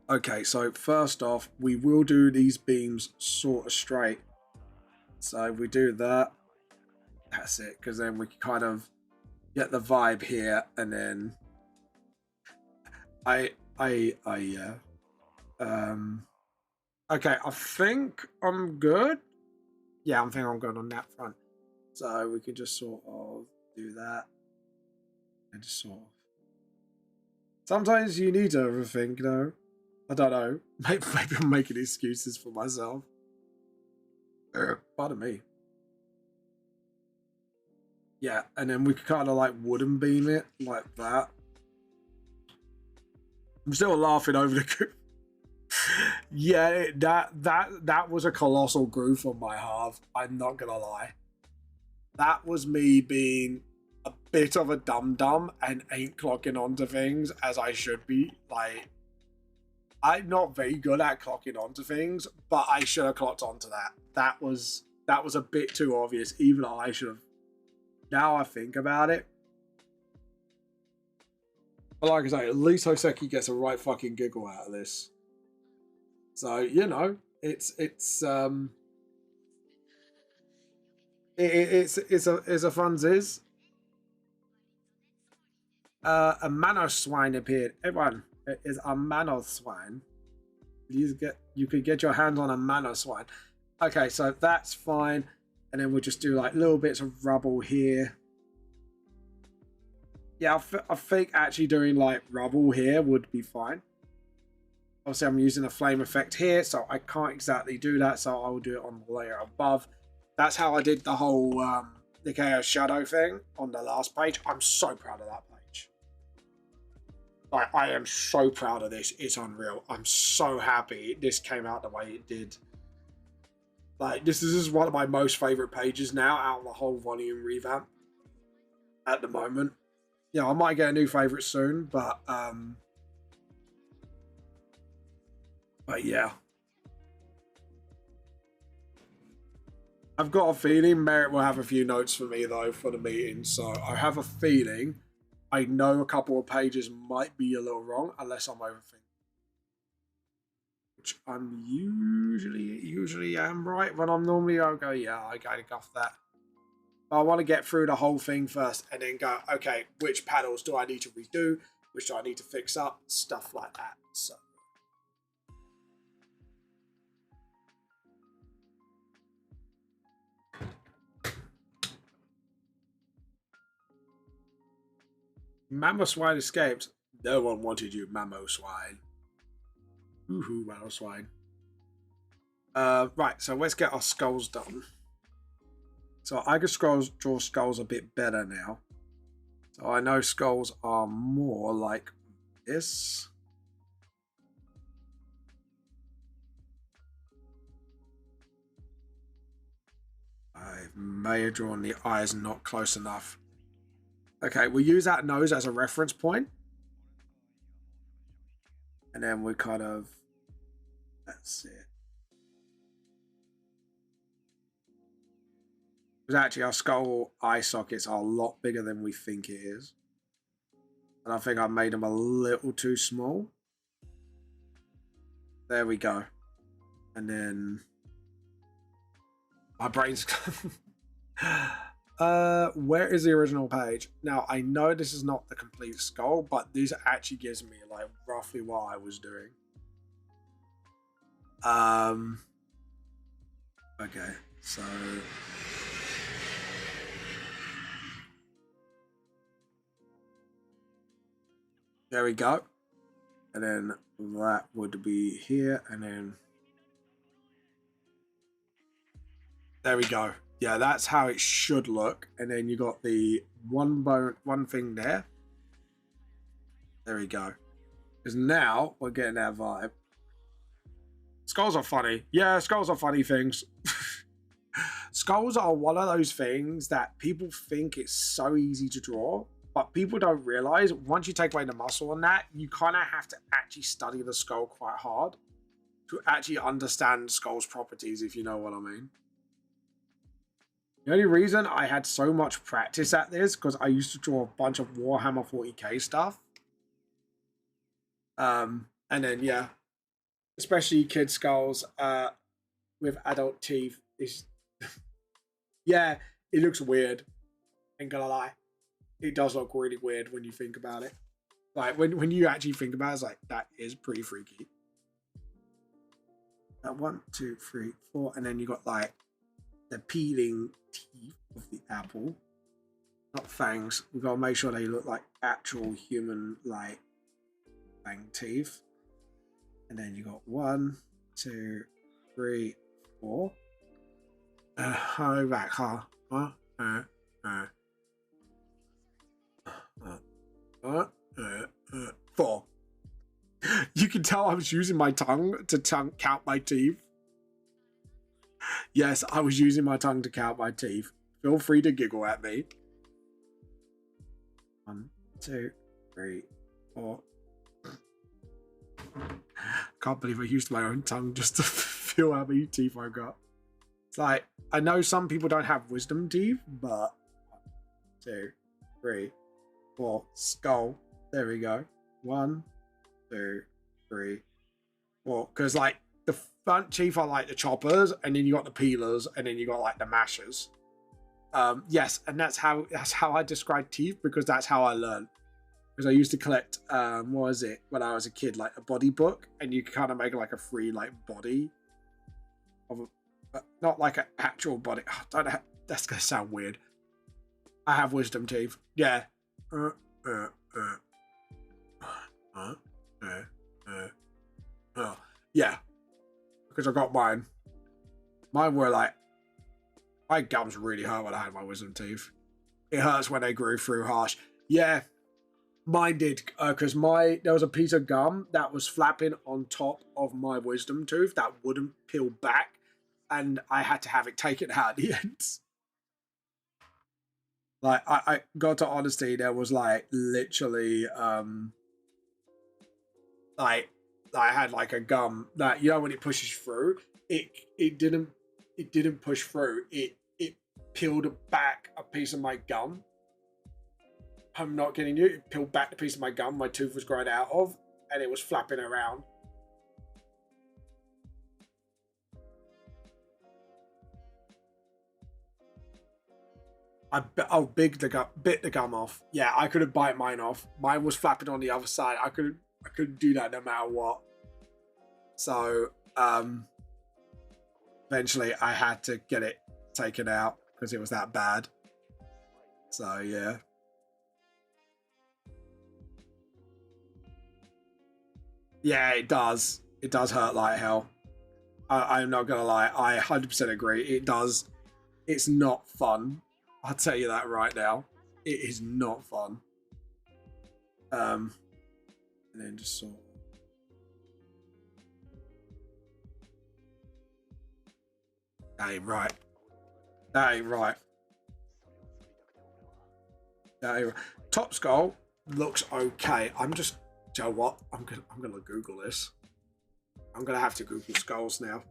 Okay, so first off, we will do these beams sort of straight. So if we do that, that's it, because then we can kind of get the vibe here, and then yeah. Okay, I think I'm good. Yeah, I think I'm good on that front. So we can just sort of do that. And just sort of. Sometimes you need to overthink, you know. I don't know. Maybe I'm making excuses for myself. Pardon me. Yeah, and then we could kind of like wooden beam it like that. I'm still laughing over the yeah, that was a colossal goof on my half. I'm not gonna lie. That was me being a bit of a dum-dum and ain't clocking onto things as I should be. Like, I'm not very good at clocking onto things, but I should have clocked onto that. That was a bit too obvious. Even I should have. Now I think about it. But like I say, at least Hoseki gets a right fucking giggle out of this. So, you know, it's a fun ziz. A Manos swine appeared. Everyone, it is a Manos swine. You could get your hands on a Manos swine. Okay, so that's fine. And then we'll just do like little bits of rubble here. Yeah, I think actually doing like rubble here would be fine. Obviously, I'm using a flame effect here, so I can't exactly do that. So I will do it on the layer above. That's how I did the whole the Chaos Shadow thing on the last page. I'm so proud of that page. Like, I am so proud of this. It's unreal. I'm so happy this came out the way it did. Like, this is one of my most favorite pages now out of the whole volume revamp at the moment. Yeah, I might get a new favorite soon, but yeah. I've got a feeling Merritt will have a few notes for me though for the meeting, so I have a feeling I know a couple of pages might be a little wrong unless I'm overthinking. Which I'm usually am right. When I'm normally, I'll go, yeah, I gotta guff that. But I want to get through the whole thing first and then go, okay, which panels do I need to redo? Which do I need to fix up? Stuff like that. So. Mammo Swine escaped. No one wanted you, Mammo Swine. Woohoo, Mammo Swine. Right, so let's get our skulls done. So I can draw skulls a bit better now. So I know skulls are more like this. I may have drawn the eyes not close enough. Okay, we'll use that nose as a reference point. And then we kind of, that's it. Because actually our skull eye sockets are a lot bigger than we think it is. And I think I made them a little too small. There we go. And then my brain's where is the original page? Now I know this is not the complete skull, but this actually gives me like roughly what I was doing. Okay, so there we go. And then that would be here, and then there we go. Yeah, that's how it should look. And then you got the one thing there. There we go. Because now we're getting that vibe. Skulls are funny. Yeah, skulls are funny things. Skulls are one of those things that people think it's so easy to draw, but people don't realize once you take away the muscle on that, you kind of have to actually study the skull quite hard to actually understand the skull's properties, if you know what I mean. The only reason I had so much practice at this because I used to draw a bunch of Warhammer 40k stuff. And then, yeah, especially kid skulls with adult teeth. Yeah, it looks weird. Ain't gonna lie. It does look really weird when you think about it. Like, when you actually think about it, it's like, that is pretty freaky. 1, 2, 3, 4, and then you got, like, the peeling teeth of the apple. Not fangs. We've got to make sure they look like actual human, like, fang teeth. And then you got 1, 2, 3, 4. Hurry back, huh? Four. You can tell I was using my tongue to count my teeth. Yes, I was using my tongue to count my teeth. Feel free to giggle at me. 1, 2, 3, 4. Can't believe I used my own tongue just to feel how many teeth I got. It's like, I know some people don't have wisdom teeth, but 1, 2, 3, 4. Skull. There we go. 1, 2, 3, 4. Because, like, the front teeth are like the choppers, and then you got the peelers, and then you got like the mashers. Yes, and that's how I describe teeth, because that's how I learned. Because I used to collect what was it when I was a kid, like a body book, and you kind of make like a free like body of not like an actual body. Oh, that's gonna sound weird. I have wisdom teeth. Yeah. Oh, yeah. Because I got mine. Mine were like, my gums really hurt when I had my wisdom teeth. It hurts when they grew through harsh. Yeah, mine did. Because there was a piece of gum that was flapping on top of my wisdom tooth that wouldn't peel back. and I had to have it taken out at the end. Like, I got to honesty, there was like literally like I had like a gum that, you know, when it pushes through, it didn't push through. It peeled back a piece of my gum. I'm not kidding you. It peeled back the piece of my gum my tooth was growing out of, and it was flapping around. Bit the gum off. Yeah, I couldn't bite mine off. Mine was flapping on the other side. I couldn't do that no matter what. So eventually I had to get it taken out because it was that bad. So yeah. Yeah, it does. It does hurt like hell. I'm not gonna lie. I 100% agree. It does. It's not fun. I'll tell you that right now. It is not fun. And then just sort of... That ain't right. That ain't right. That ain't right. Top skull looks okay. I'm just... Do you know what? I'm gonna Google this. I'm gonna have to Google skulls now.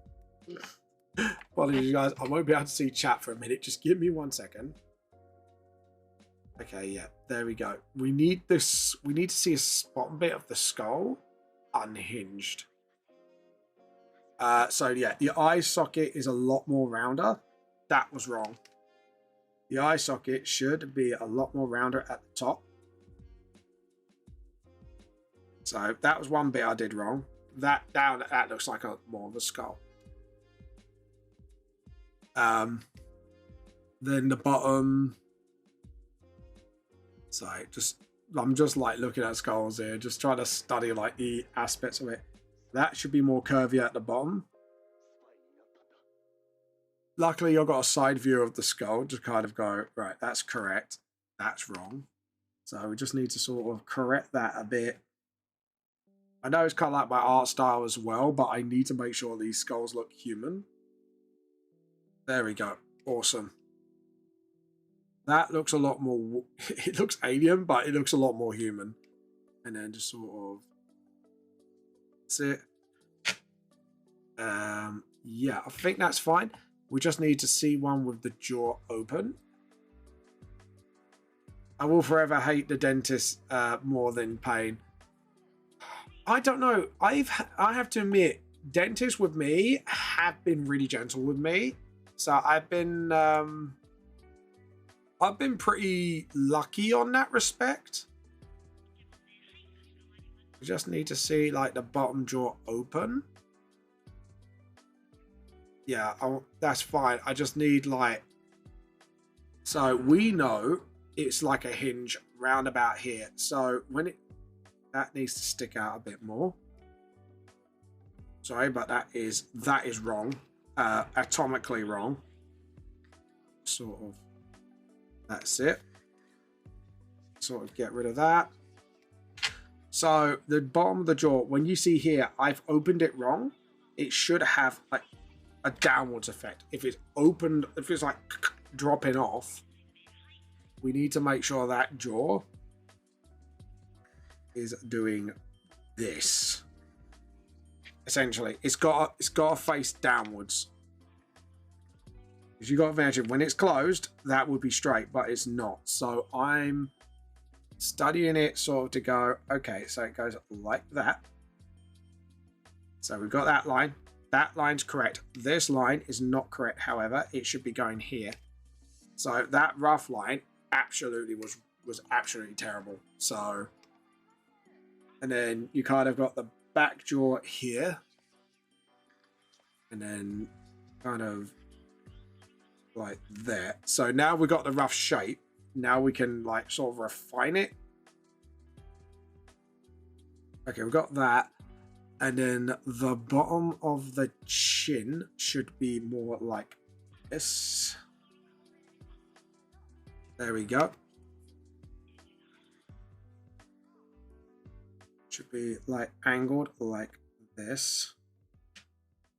Apologies, guys. I won't be able to see chat for a minute. Just give me 1 second. Okay, yeah, there we go. We need this. We need to see a spot bit of the skull unhinged. So yeah, the eye socket is a lot more rounder. That was wrong. The eye socket should be a lot more rounder at the top. So that was one bit I did wrong. That looks like more of a skull. Then the bottom. So I'm just like looking at skulls here, just trying to study like the aspects of it. That should be more curvy at the bottom. Luckily, you've got a side view of the skull to kind of go, right, that's correct. That's wrong. So we just need to sort of correct that a bit. I know it's kind of like my art style as well, but I need to make sure these skulls look human. There we go. Awesome. That looks a lot more... It looks alien, but it looks a lot more human. And then just sort of... That's it. Yeah, I think that's fine. We just need to see one with the jaw open. I will forever hate the dentist more than pain. I don't know. I have to admit, dentists with me have been really gentle with me. So I've been pretty lucky on that respect. We just need to see like the bottom jaw open. Yeah, that's fine. I just need like... So we know it's like a hinge round about here. So when it... That needs to stick out a bit more. Sorry, but that is wrong. Atomically wrong. Sort of. That's it. Sort of get rid of that. So the bottom of the jaw, when you see here, I've opened it wrong. It should have like a downwards effect. If it's opened, if it's like dropping off, we need to make sure that jaw is doing this. Essentially, it's got to face downwards. Because you got to imagine when it's closed, that would be straight, but it's not. So I'm studying it sort of to go, okay, so it goes like that. So we've got that line. That line's correct. This line is not correct, however. It should be going here. So that rough line absolutely was absolutely terrible. So, and then you kind of got the back jaw here. And then kind of like there. So now we've got the rough shape. Now we can like sort of refine it. Okay, we've got that. And then the bottom of the chin should be more like this. There we go. Should be like angled like this.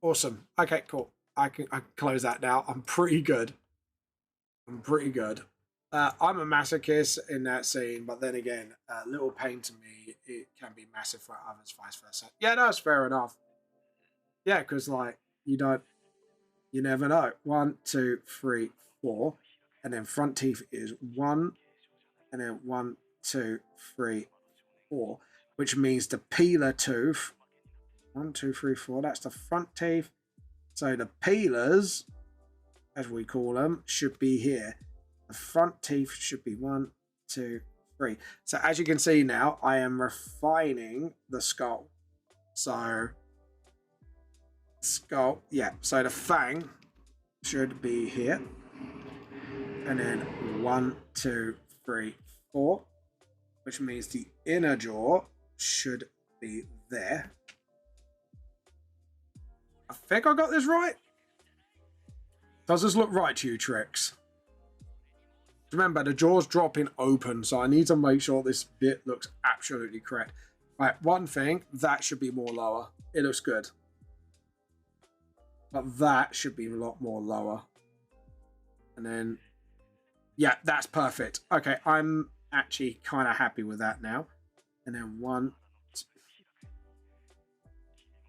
Awesome. Okay, cool. I can close that now. I'm pretty good. I'm pretty good. I'm a masochist in that scene, but then again, little pain to me, it can be massive for others, vice versa. Yeah, no, it's fair enough. Yeah, because like you never know. 1, 2, 3, 4, and then front teeth is 1, and then 1, 2, 3, 4, which means the peeler tooth. 1, 2, 3, 4. That's the front teeth. So the peelers, as we call them, should be here. The front teeth should be 1, 2, 3. So as you can see now, I am refining the skull. So skull, yeah. So the fang should be here, and then 1, 2, 3, 4, which means the inner jaw should be there. I think I got this right. Does this look right to you, Trix? Remember, the jaw's dropping open, so I need to make sure this bit looks absolutely correct. Right, one thing, that should be more lower. It looks good. But that should be a lot more lower. And then, yeah, that's perfect. Okay, I'm actually kind of happy with that now. And then 1, 2,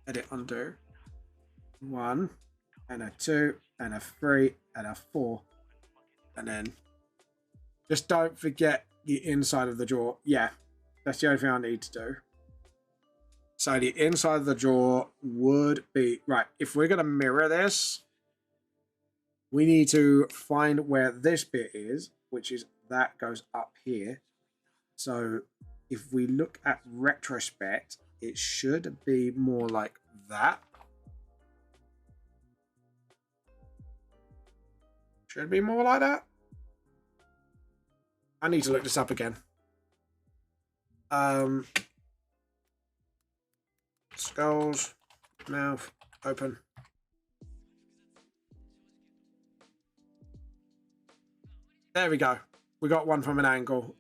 edit undo. 1, and a 2, and a 3, and a 4. And then just don't forget the inside of the jaw. Yeah, that's the only thing I need to do. So the inside of the jaw would be... Right, if we're going to mirror this, we need to find where this bit is, which is that goes up here. So if we look at retrospect, it should be more like that. Should be more like that. I need to look this up again. Skulls, mouth, open. There we go. We got one from an angle.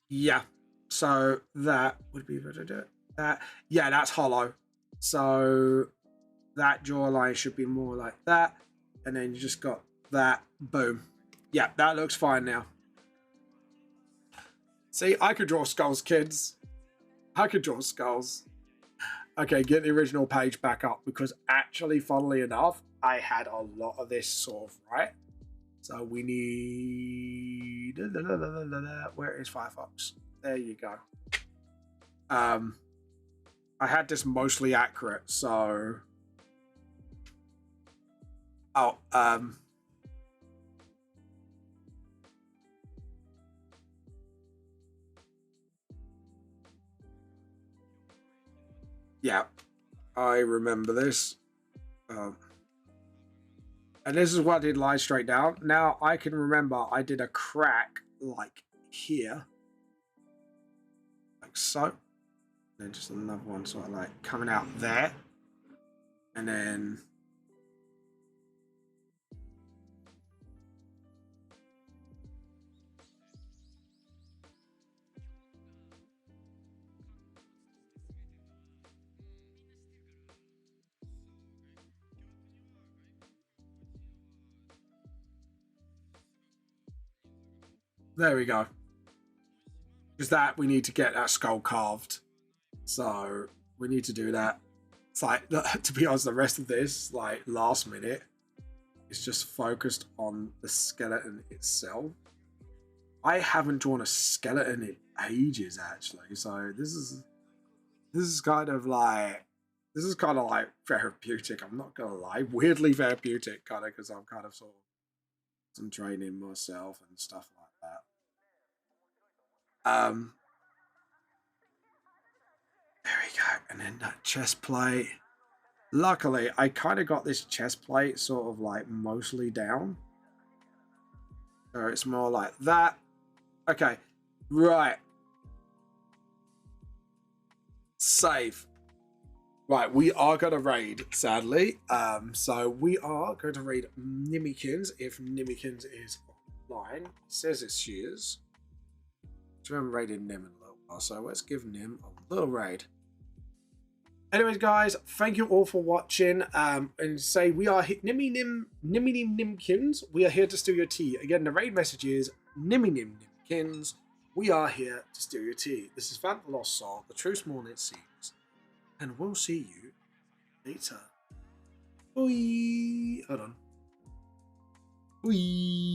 Yeah. So that would be better to do it. That, yeah, that's hollow. So that jawline should be more like that. And then you just got that. Boom. Yeah, that looks fine now. See, I could draw skulls, kids. I could draw skulls. Okay, get the original page back up, because actually, funnily enough, I had a lot of this sort of right. So we need... Where is Firefox? There you go. I had this mostly accurate, so... Oh, yeah, I remember this. And this is what I did lie straight down. Now I can remember I did a crack like here. Like so. And then just another one sort of like coming out there. And then... There we go. Because that, we need to get that skull carved. So we need to do that. It's like, to be honest, the rest of this, like last minute, is just focused on the skeleton itself. I haven't drawn a skeleton in ages, actually. So this is kind of like, therapeutic. I'm not gonna lie, weirdly therapeutic, kind of, because I'm kind of sort of concentrating myself and stuff like that. There we go. And then that chest plate. Luckily, I kind of got this chest plate sort of like mostly down. So it's more like that. Okay. Right. Save. Right, we are going to raid, sadly. So we are going to raid Nimikins, if Nimikins is online. It says it's she is. I haven't raided Nim in a little So let's give him a little raid. Anyways, guys, thank you all for watching. And say we are Nimmy Nim Nimkins. We are here to steal your tea. Again, the raid message is Nimmy Nim Nimkins. We are here to steal your tea. This is Van the Lost Soul, the truth more than it seems. And we'll see you later. Bye. Hold on. Bye.